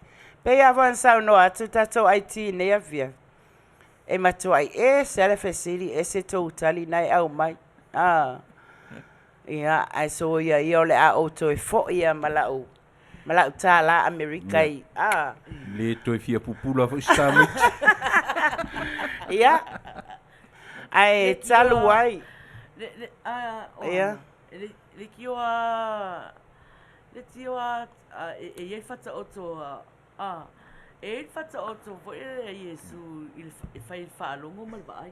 pe avança no atu tato IT ne avia e matuai se le fesili se to utali nai au mai ia ai so ia ole a auto e fo ia malau tala America Le to fia pupula fo stami. ia ai talu ai ia le kioa e fata oto E fata o to fo e Yesu il fai falongo mal vai.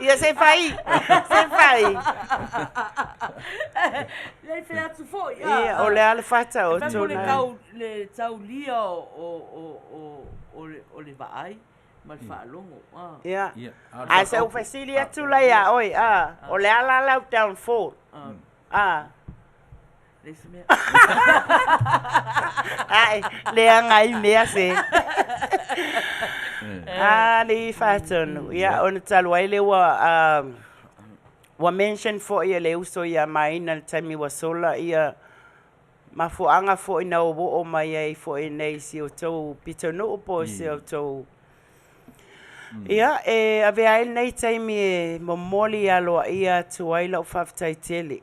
Ia se fai. Se fai. Lei fai atu fo ia. Ia o le ale fata o Fa to le na. kau le tau lia o le vai mal falongo. Ia. A se o fasilia tu la ia oi o le ala la down fall. Lesu mea. Ai, le ngai mea se. Ni fatonu. Ia on talu ai le wa mention for ia le uso ia Maina tami wa sola ia mafuanga fo ina o mai ai fo nei si o tau pitonu po si o tau. Ia ave ai nei taimi e momoli alo ia tuaila o faftai tele.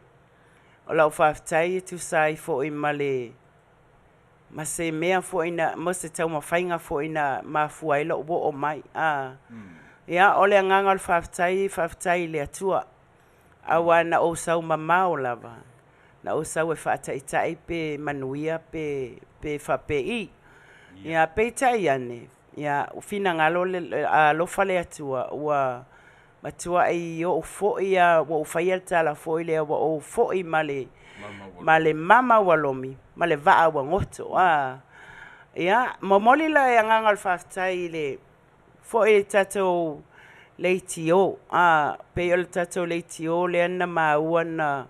O lau whaftai tu sai fo i male ma se mea fo ina ma se tau mawhainga fo ina ma fuaila o mai ia ole nganga o whaftai le atua awa na o sau mamao lava na o sau e whaataitai pe Manuia pe whapei ia pe tai ane ia ufina ngalo lo fale atua ua matua ai o foi a o faia tala foi le o foi male mama walomi male va wa ngoto ia momoli la nganga al faftai le foi tato leitio pe el tato leitio le na maua na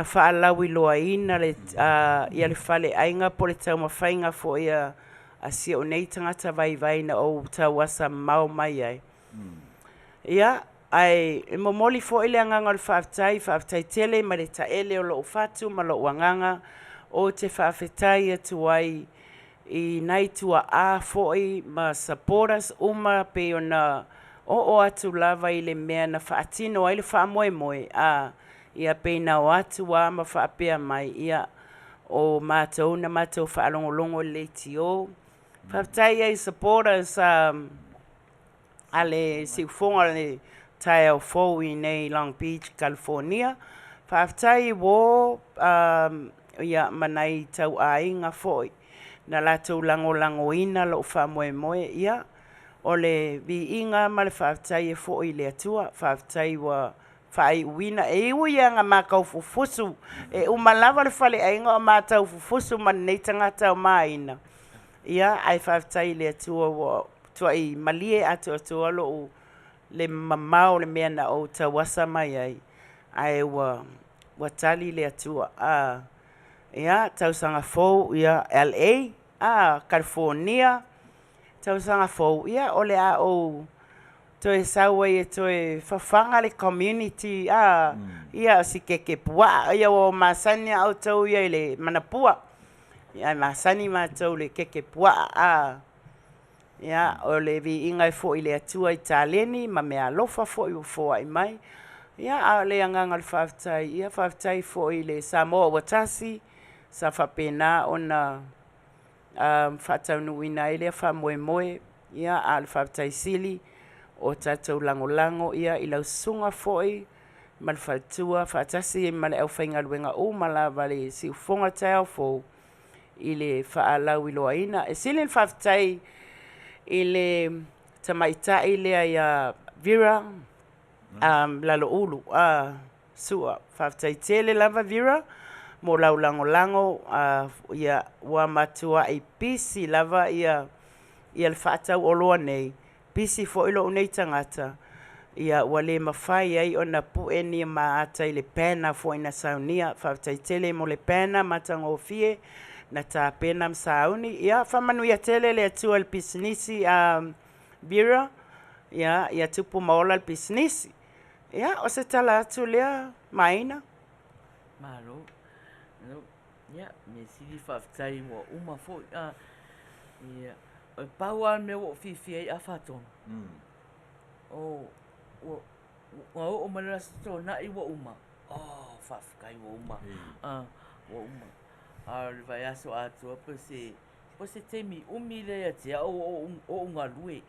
faala wiloaina le ia le fale ainga po le tau mawhainga foi a si o nei tangata vai na o tawasa mau mai ai ia ai momoli fo ile nganga le whaftai tele ma le taele o lo fatu ma lo wanganga o te whafetai atu ai i nai tua a foi ma supporters uma pe ona o atu lava i le mea na whaatino ai le whaamoe ia pe na o atu a ma whaapea mai ia o mātou na mātou whaalongolongo le tio whaftai ai supporters ale siufonga le tai au fou i nei Long Beach, California. Whaftai wo ia manai tau ainga foi. Na latou lango ina lo whamoe ia. O le vi inga ma le whaftai e foi le atua. Whaftai wa whai uina e ui anga makau fufusu. E umalawa le whale ainga o mātau fufusu man nei tangata o maina. Ia ai whaftai le atua wa tuai malie atu alo le mamao le mea na o tawasa mai ai wa tali le atua ia tausanga fou ia LA California tausanga fou ia ole o toe sawa e toe fafanga le community ia si keke pua ia o masani au tau ia le manapua ia masani ma tau le keke pua ia o le vi inga fo ile atua Italiani ma me alofa fo ai mai ia le nganga le whaftai fo ile Samoa watasi sa whapena ona whatau ina ile whamoe ia al whaftai sili o tatou lango ia i lau sunga foi ma le whautua whatasi ma le au whainga luenga o mala vale si ufonga tau fo ile whaalau iloaina e sili le whaftai ile tamaita ile ya Vera lalo ulu sua whaftai tele lava Vera mo lau lango ia wa matua i pisi lava ia le whaatau oloa nei pisi fo ilo unei tangata ia wale mawhai ai o na pueni maata i le pena fo ina saunia whaftai tele mo le pena matango fie na ta pena msauni ia Manuia tele le atua el pisnisi Vera ia tupu maola el pisnisi ia o se tala atu lea Maina Malo ia me sili whaftai mo uma fo ia o paua me wo fifi ai a whaton o malera sto na i wo uma whafkai wo uma wo uma le vai aso atua po se temi umile atia o unga lue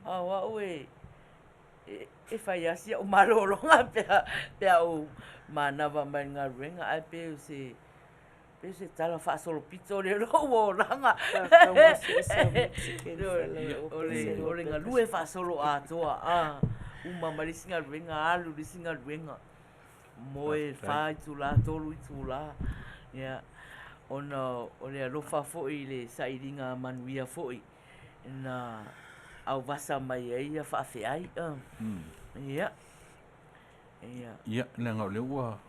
wa oe e fai asi o malolonga pea o manava mai ngā ruenga ai pe se pese tala whaasolo pito le roa ranga. Ole ngā lue whaasolo atoa. Uma marisinga ruenga, alu risinga ruenga. Moe whai tula, tolu i tula. Ia, ona ole alofa fo'i le sairinga manuia fo'i. Na au vasa mai ia whaafeai. Ia. Ia, le ngau le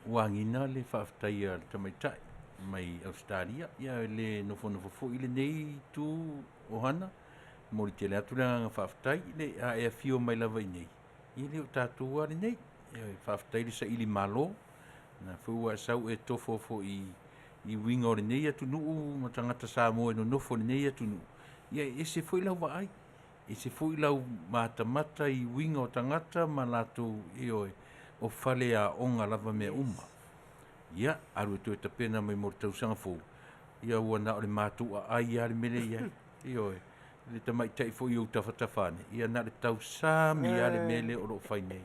wangina le whaafetai a tamaitai mai Australia. Ia, le nofo fo'i le nei tu Ohanna. Mori te le atu le nga whaafetai le a ea fio mai lava i nei. Ia le o tātua le nei. Whaafetai le sa ili malo. Na fua sau e tofo fo'i i winga o le nei atu nuu ma tangata Samoa no nofo le nei atu nuu. Ia, ese fo'i lau waai. Ese fo'i lau mata i winga o tangata ma latu i oe. O fale a onga lava mea uma. Ia, aru e tu e tapena mai mor tausanga fō. Ia ua na o le mātu a ai a le mele ia. I oe, le tamai tai fō i au tawhatawhane. Ia na le tausami a le mele o lo whai nei.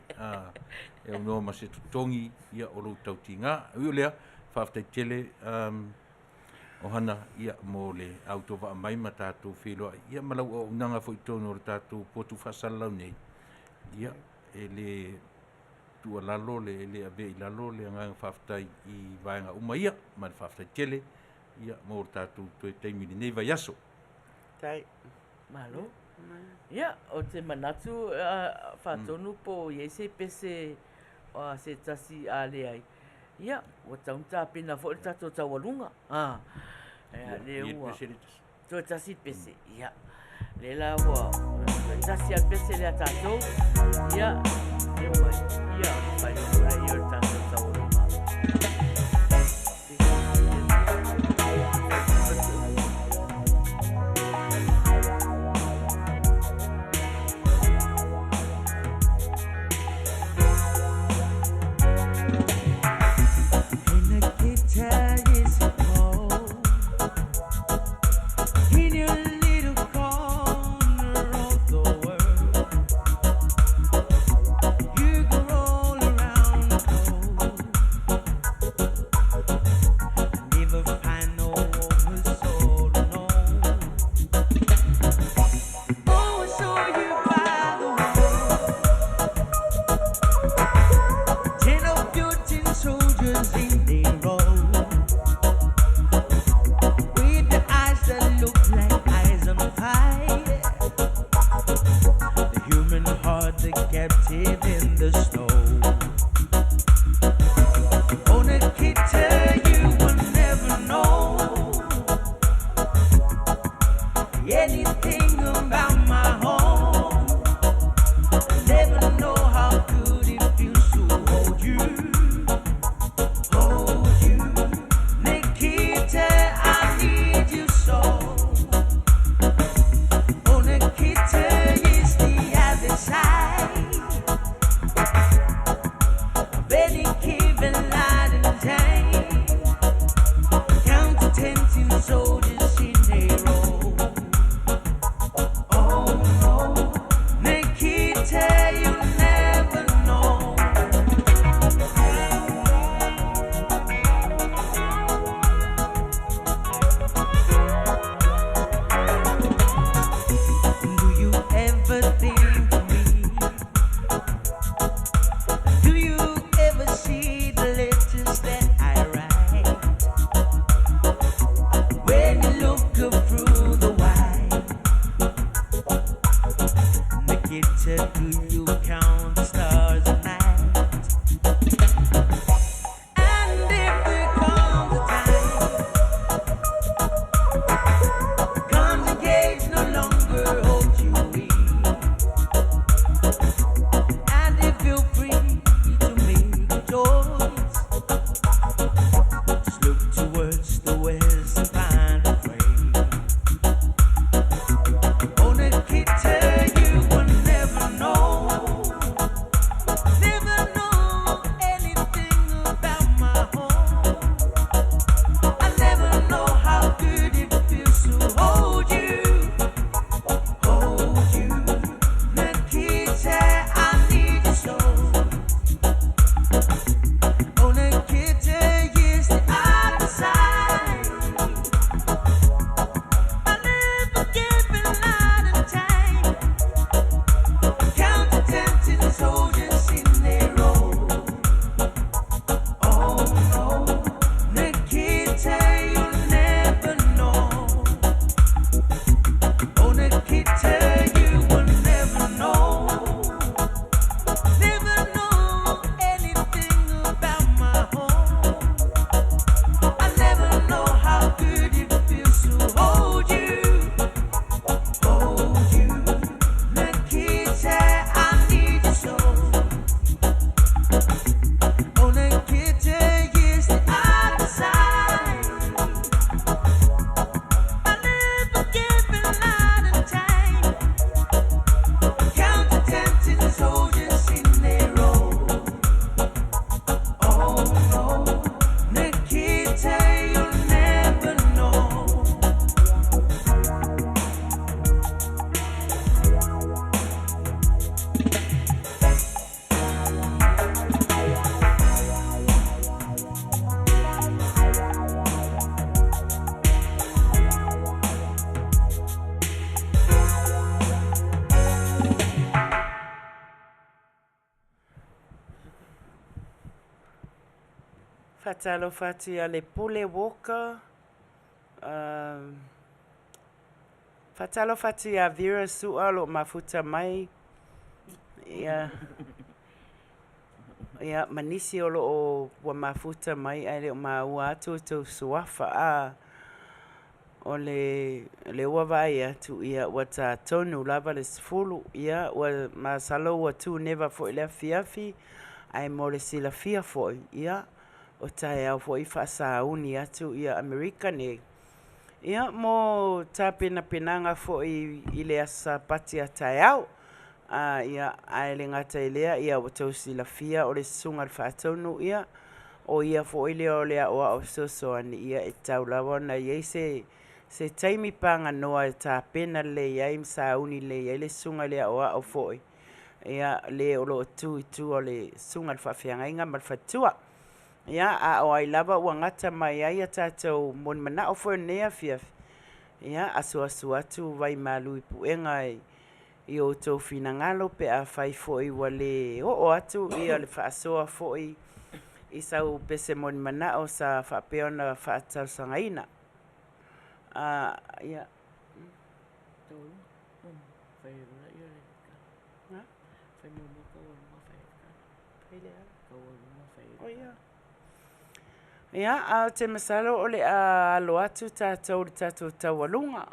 E unoa ma se tutongi, ia o lo tauti ngā. Ui o lea, whaftai tele, Ohanna, ia mo le auto wa mai ma tātou wheloa. Ia malau o unanga fō i tono o le tātou potu whasalau nei. Ia, e le tua lalo le ave i lalo le anga whaftai i vaenga uma ia, ma le whaftai tele, ia mo le tātou toi teimini nei vai aso. Tai. Malo. Ia, o te manatu whatonu po iese pese se tasi a le ai. Ia, o taunta pina fo le tātou tawalunga. Le ua. Toi tasi pese, ia. Le la ua. Tasi al pese le a tātou. Ia, le ua. Ia, whai ura i o tātou tawalunga. Tell you will never know. Fatalo fati a le pule woka. Fatalo fati a vira sua lo mafuta mai. Ia. Ia manisi o lo o wa mafuta mai ai le ma atu to suafa a. O le ua vai atu ia wa ta tonu lava le sfulu ia wa masalo wa tu neva fo le fiafi ai mo le sila fia fo ia o tai au fo i fa sa uni atu ia America ne ia mo ta pena penanga fo i le asa pati a tai au ia ai le ngata ilea ia o tau sila fia o le sunga fa tonu ia o ia fo ile o le o so ani ia e tau lawa na ia se taimi panga noa ta pena le ia sa uni le ia le sunga le o foi ia le o lo tu o le sunga fa fianga inga mal fatua ia a o ai lava ua ngata mai ai ta tau mon mana o foi nea fia ia asu atu vai malu puenga i o tau fina ngalo pe a fai foi wale o atu ia le fa soa foi i sau pese mon mana o sa fa peona fa tau sangaina ia ia a te masalo o le alo atu tātou tawalunga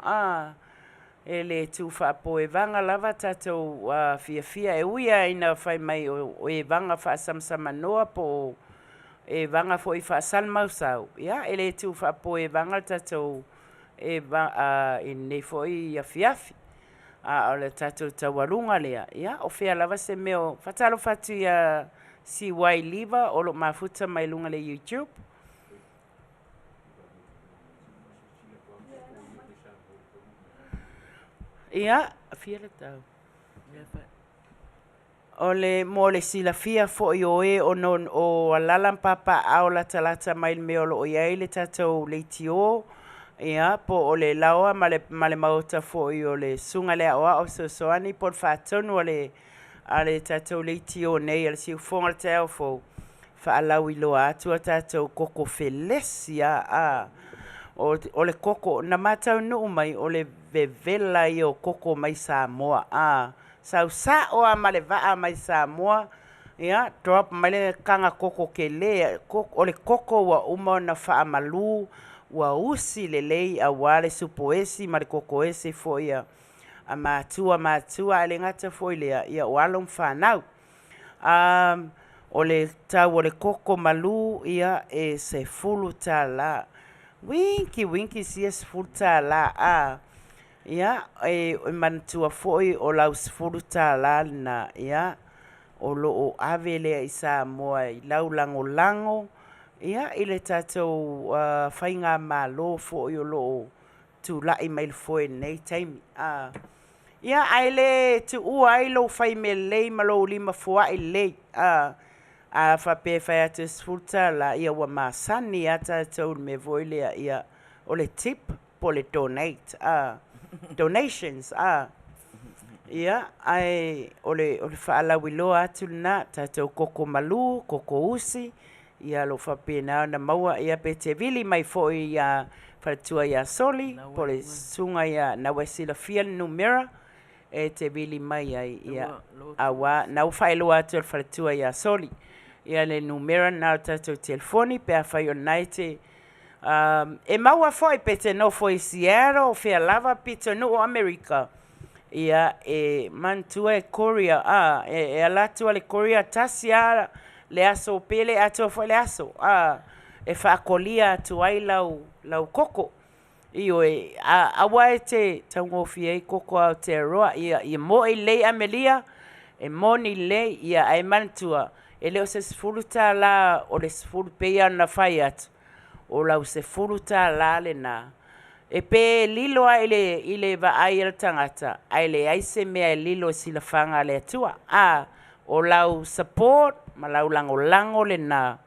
e le tu whaapo e vanga lava tātou fia e uia ina whai mai o e vanga whaasamsama noa po e vanga fo i whaasal mausau ia e le tu whaapo e vanga tātou e ne fo i fiafi o le tātou tawalunga lea ia o whea lava se meo whatalo whatu ia si wai liva o lo mafuta mai lunga le YouTube. Ia, fia le tau. O le mo le sila fia fo i o e o non o alalam papa au la talata mai me o lo o iai le tatou le tio. Ia, po o le laoa ma le mauta fo i o le sunga le aoa o soani po whaatonu o le tatou le tio nei al siu fonga te au fo whaalau i loa atua tatou koko felesia o le koko na matau nuu mai o le vevela i o koko mai Samoa sau sa o a male vaa mai Samoa ia drop mai le kanga koko ke le o le koko wa uma na faa malu wa usi le lei a wale supoesi ma le koko ese fo ia a matua le ngata fo ia ia walom whanau o le tau o le koko malu ia e se fulu ta la winki si es futa la ia e mantua foi o lau futa la na ia o lo o avele isa moa i lau lango ia ile tatou fainga malo foi o lo tu la email foi nei time ia aile tu u ai lo fai me lei malo lima foa i lei a fa pe fa te sfulta la ia wa masani ata tau me voile ia o le tip po le donate donations ia ai o le fa ala wilo atu na tau koko malu koko usi ia lo fa pe na maua ia pe te vili mai fo ia fa tua ia soli po le sunga ia na wesila fiel numera e te vili mai ia awa na fa ilo atu fa tua ia soli ia le numera na tatou telefoni pe a fai onaite e maua foi pe te no foi Sierra o fea lava pito no America ia e mantua e Korea e alatua le Korea tasia le aso pele ato foi le aso e fa kolia tu ai lau koko io e awa te tango fie koko au te roa ia mo i le amelia e moni le ia ai mantua e leo se sfuluta la o le sfulu peia na fai atu o lau se sfuluta la le na e pe lilo a ile va ai el tangata ai le ai se mea lilo sila fanga le atua o lau support ma lau lango le na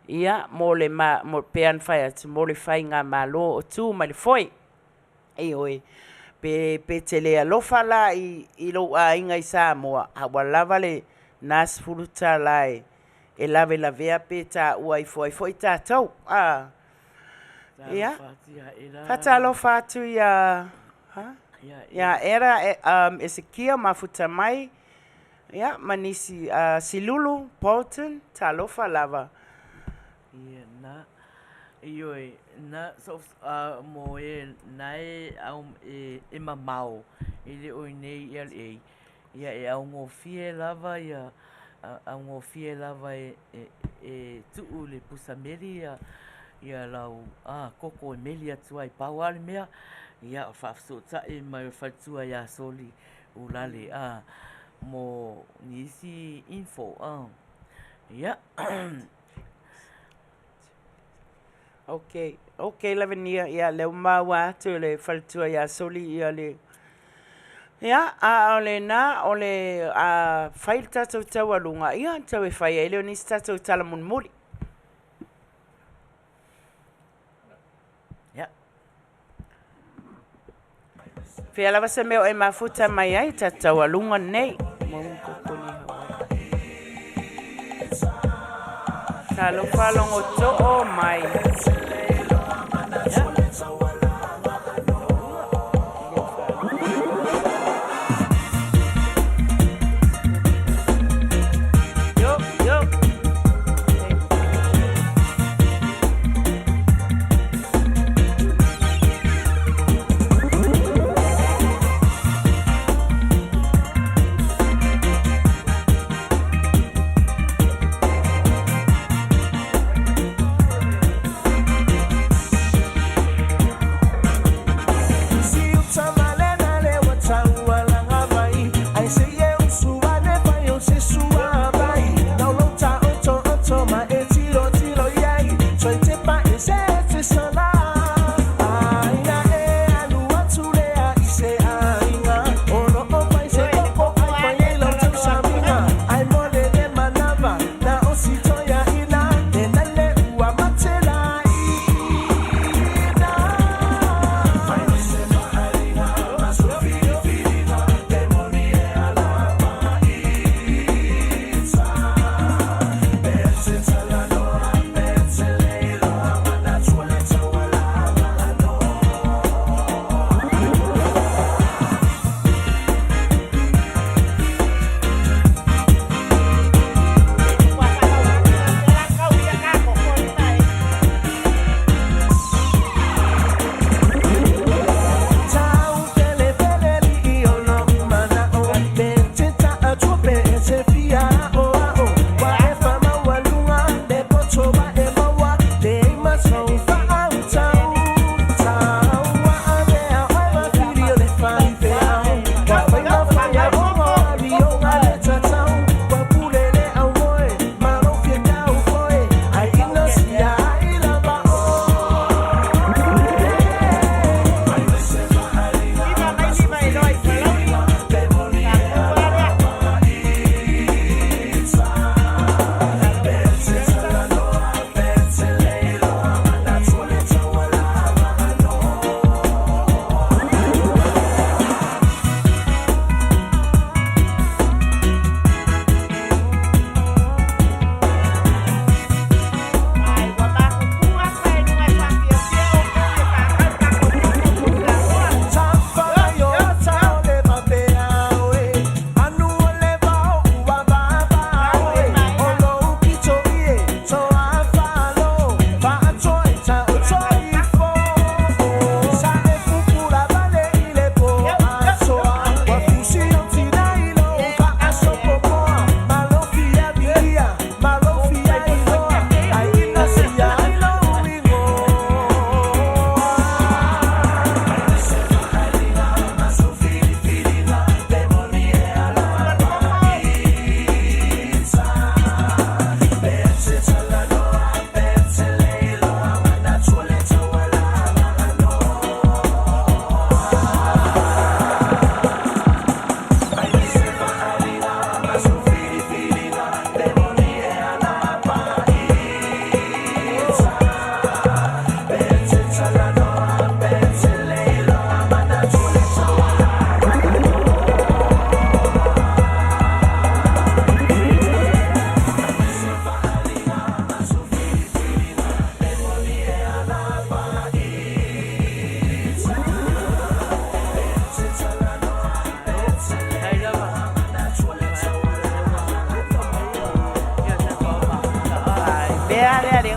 ia mo pean fai atu mo le fai ngā malo o tu ma le foi oi pe te lea lofa la i lo a inga i Samoa hawa lava le nas fuluta lai e lave pe ta ua i foi tātou. Ia. Fatalofa atu ia era Ezekia mafuta mai. Ia, manisi Silulu, Bolton, talofa lava. Ia, na. Ioi, na, so, mo nai au e mamau. Ile oi nei ia e. Ia e au ngofie lava, ia au ngofie lava e tuu le pusameri, ia lau, koko e meli atu ai pau ale mea. Ia, whaafsota e mai whaitua ia soli ulale, mo nisi info, ia. Okay, lavenia ia le mawa atu le whaitua ia soli ia le. Ia, ole na, ole whail tatou taualunga, ia, tau e Faiai leo nisi tatou tala munmuli. Fia lava se meo e mafuta mai ai tatou alunga nei. Talo whalongo to'o mai.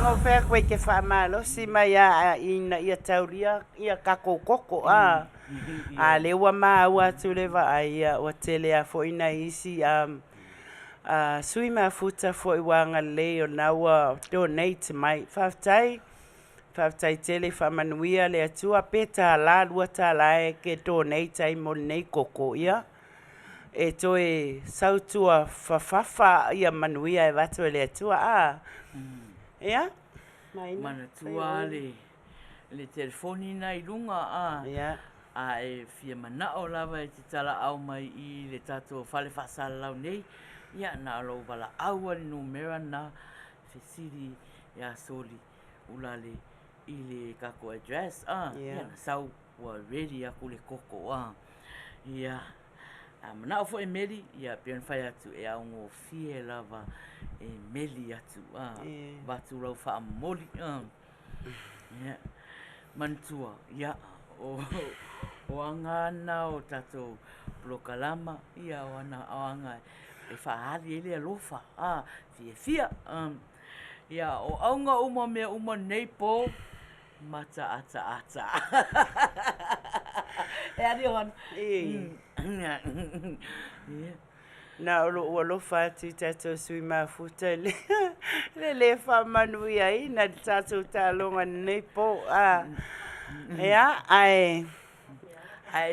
Ngo fe koe ke whaamalo, si mai ina ia tauria, ia kako koko, a le ua maa ua tu le wa aia, ua tele a fo ina isi, sui maa futa fo i wanga le o na ua donate mai, whaftai tele wha Manuia le atua peta la lua ta lae ke donate ai mo nei koko ia. E toe sautua whawhawha ia Manuia e watu e le atua, ia? Maina? Mana tua le telefoni na i lunga, Ia. a e fia manao lava e te tala au mai i le tato whale whaasala lau nei. Ia na alo wala aua ni numera na whesiri ia soli ulale i le kako address. Ia na sau wa ready aku le koko. Ia manao fo e meli, ia pian whai atu e au ngō fie lava e meli atu. Batu lau wha moli. Ia mantua, ia o angana o tato blokalama, ia o anga e whaahari ele alofa, fia, ia o aunga uma mea uma neipo, mata ata. E ari o hana. Na ua lofa atu tato sui mafuta le wha Manuia i na tato talonga nei po ia ai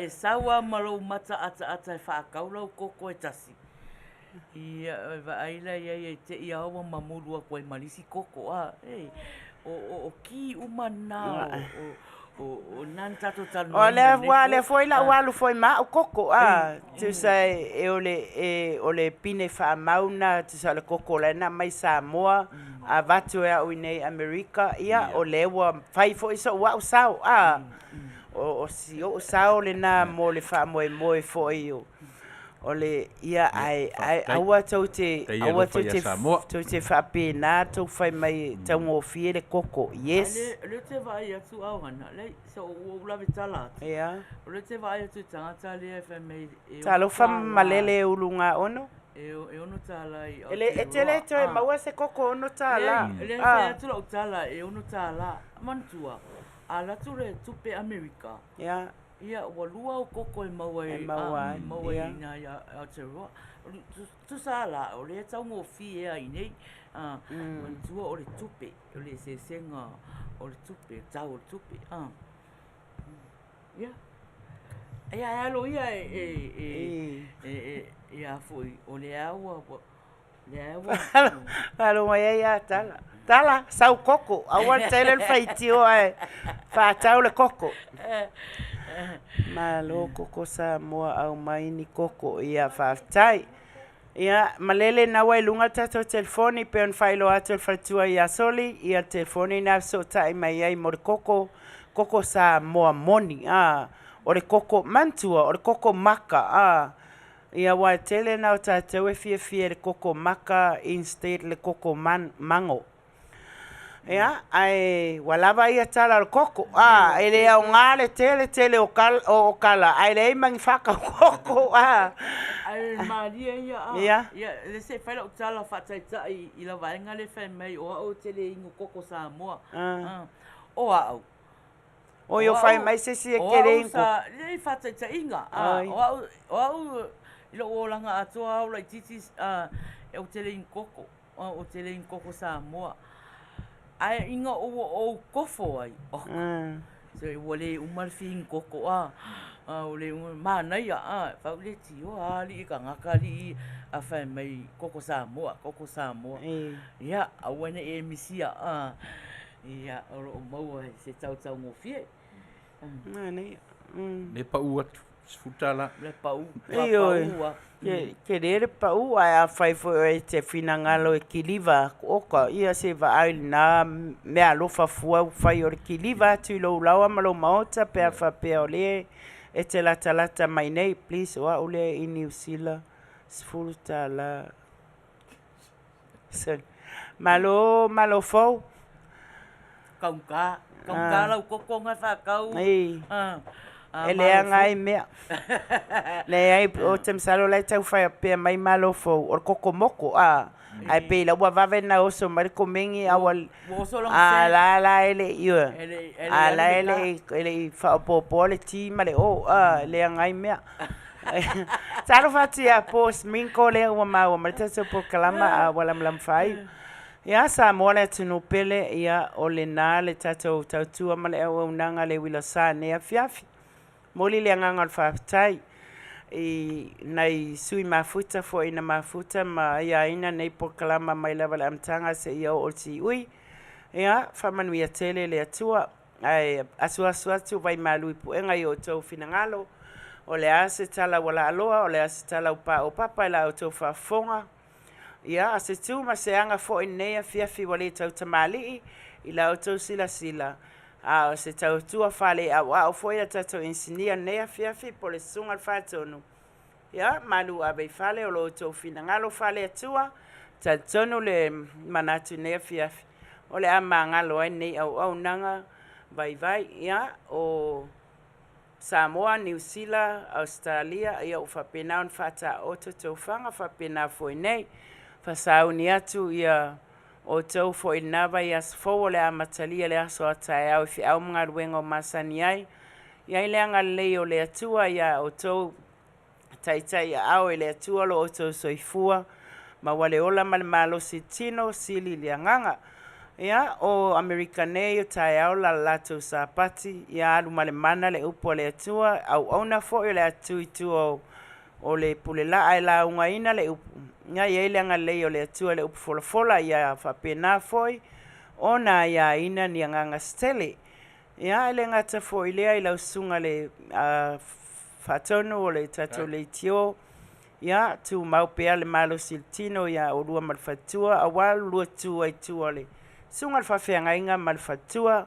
sawa malo mata ata e whaakaulau koko e tasi ia aila ia te ia awa mamulua koe malisi koko o ki umana o nan tato tanu le foi la walu foi ma o koko tu sai e ole pine fa mauna tu sai le koko le na mai Samoa a vatu e o nei America ia o le wa fai foi so wa sao o si o sao le na mo le fa mo foi ole ia ai aua tau te fa pena tau fai mai tau ngo fie le koko yes le te vai atu Ohanna le so o Lave tala ia le te vai atu tangata le fa mai talo fa malele ulunga ono e ono tala i e tele toi maua se koko ono tala le fa atu lo tala e ono tala mantua ala tu le tupe America ia ia walua o koko e maua na ia Aotearoa tu sala o le tau mo fi e ai nei mantua o le tupe o le sesenga o le tupe tau o le tupe ia alo ia ia foi o le aua alo mai ia tala sau koko aua tele faitio fa tau le koko malo koko sa moa au mai ni koko ia whaftai. Ia malele na wai lunga tato telefoni pe on failo atu fatua ia soli ia telefoni na so tai mai ai mo koko sa moa moni o le koko mantua o le koko maka ia wai tele na o tato e fie le koko maka instead le koko mango. Ia, ai walava ia tala o koko. Ele au ngale tele o kala. Ai le mangi whaka koko. Ai maria ia. Ia, le se whaila o tala whataitai i la vaenga le whai mai o au tele ingo koko Samoa. O au. O yo whai mai se si e kere ingo. Le whataitai inga. O au ilo o langa atua au lai titis e o tele ingo koko. O tele ingo koko Samoa. Ai inga o kofo ai. So e wale umalfi koko ole Maina fa le tio ali ka ngakali a fa mai koko Samoa. Ia awene e misia ia o mau se tau ngofie. Mane. Le pa uat futala. Le pau. Ke rere pau ai a fai fo e te finangalo e kiliva oka ia se va ai na me alofa fua fai o kiliva tu lo lawa malo maota pe fa pe ole e te lata mai nei please wa ole in New Zealand sfulta la sen malo fo kaunga lau koko ngai fa kau ele anga I mea le ai o tem salo lai tau fai pe mai malo fo o kokomoko ai pe la wa vave na oso mar komengi awal la ele yo la ele fa po le ti male le anga I mea salo fati a pos minko le wa ma marita se po kalama wala mlam fai ia sa mola tunu pele ia o le na le tatou tautua ma le au nanga le Uila Sa ne afiafi moli le nganga al faftai I nai sui mafuta fo ina mafuta ma ia ina nei po kalama mai lava le amtanga se ia o ti ui ia fa Manuia tele le atua ai asua tu vai malu pu enga I o tau finangalo o le ase tala wala aloa o le ase tala o papa la o tau fa fonga ia se tu ma se anga fo nei afiafi wale tau tamali I la o tau sila se tau tua fale o foi a tau insinia nei afiafi po le sunga al fatonu ia malu abe fale o lo tau finangalo fale atua tonu le manatu nei afiafi o le ama ngalo ai nei au nanga vai ia o Samoa, New Zealand, Australia, ia o whapena on whata o tau whanga whapena foi nei fasauni atu ia o tau fo inava ia sfo le amatalia le aso atai au fi au mga ruenga o masani ai ia ile anga leo le atua ia o tau taitai au le atua lo o tau soifua ma wale ola malo si tino sili le anganga ia o Americanei o tai au la lato sapati ia alu male mana le upo le atua au ona fo le atu itu o le pulela ai la unga ina le upu nga ile anga leo le atua le upu fola ia whapena foi ona ia ina ni anga stele ia ile ngata foi le ai lau sunga le fatonu o le tato le tio ia tu mau pea le malo siltino ia o lua malfatua awal lua tu ai tu ole sunga whawhenga inga malfatua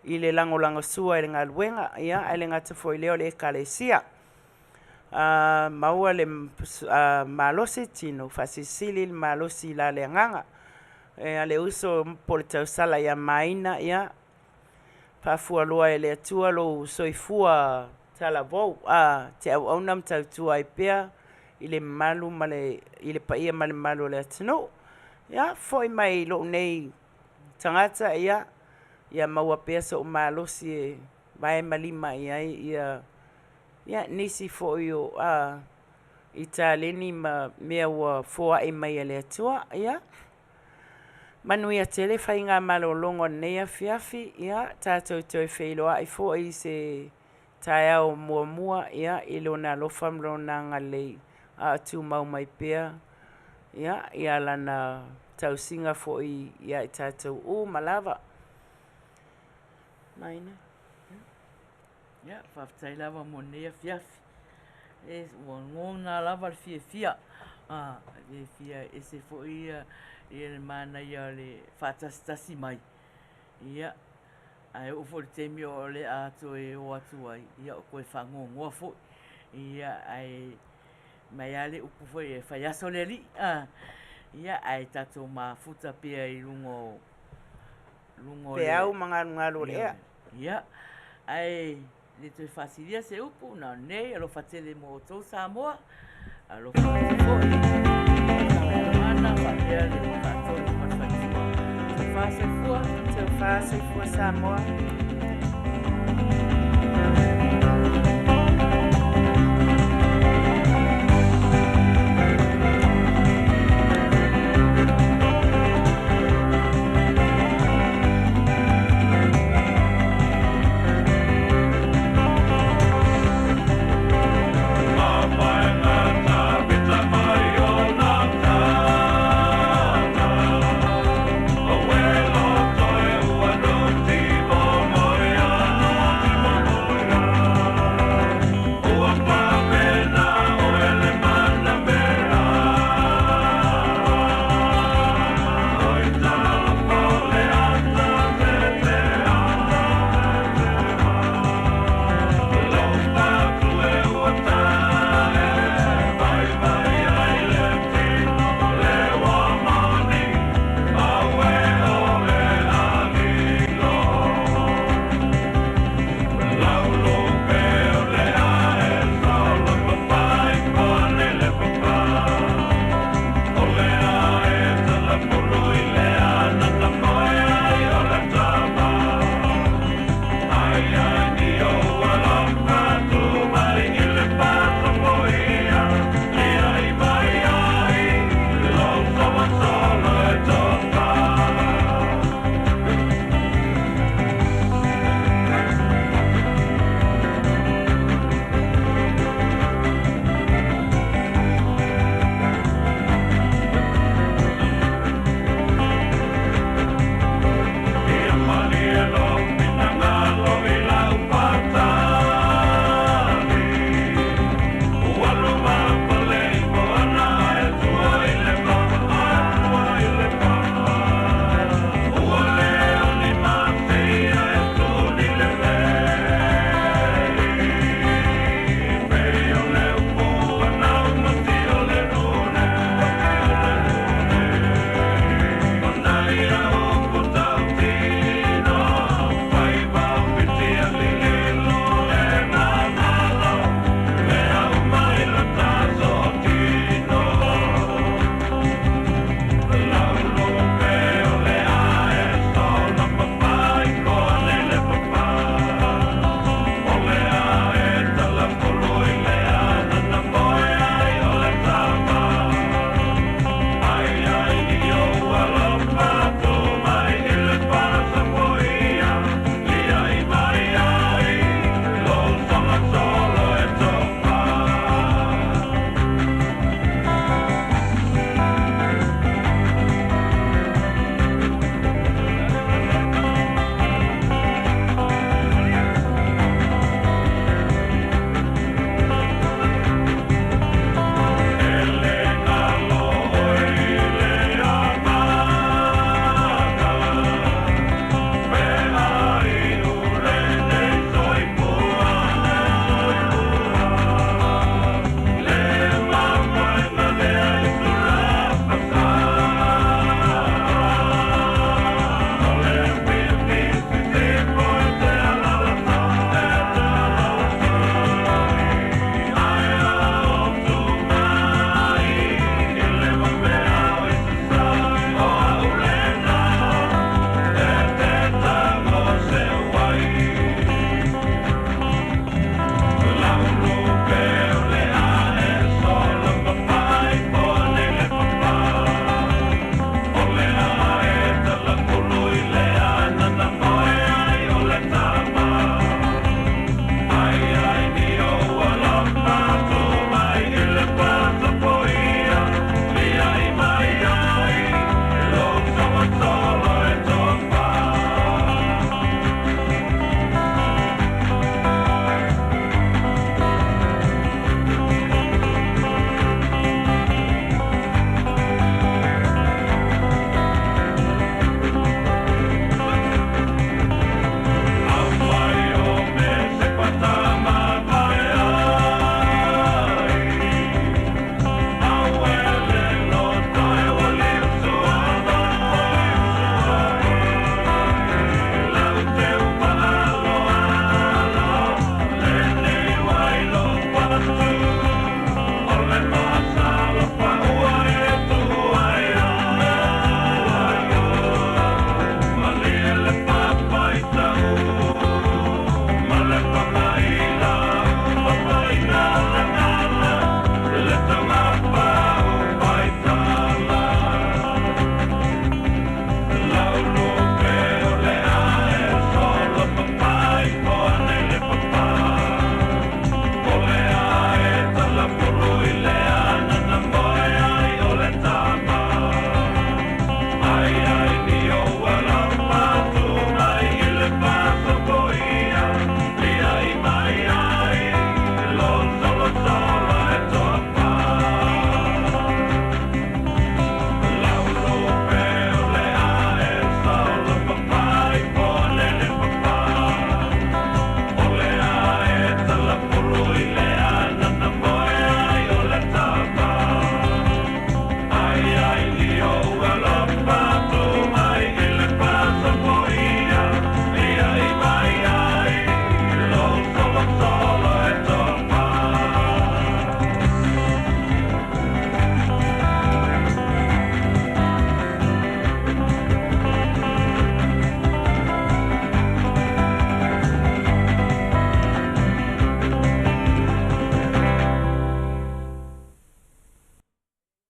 I le lango sua I le ngaluenga ia ile ngata foi leo le kalesia maua le malosi tino fasisili malosi la le nganga ale uso po le tausala ia Maina ia pafua loa ele atua lo soifua talavou te au nam tautua I pea I le malu male I le paia male malu le atino ia foi mai lo nei tangata ia maua pea so malosi vai malima ia nisi fo yo Italeni ma mea wa foa I mai le atua ia Manuia tele fai ngā malolongo nei afiafi ia tātou toi whailoa I fo I se tai au mua ia I lona lofam lona ngalei tu mau mai pea ia lana tau singa fo ia I tātou malava Maina ia whaftai lava mo nei afiafi ngona lava le fia le fia se fo ia le mana ia le whatastasi mai ia ai o fo le temi o le ato o atu ai ia o koe whangongoa fo ia ai mai ale upu fo e whaiaso le li ia ai tato mafuta pia I lungo pe au ngalo le ia ai le toi fasilia se upu na nei alo fatele mo tau Samoa alo fatele mana fatele le fatele te fase fua Samoa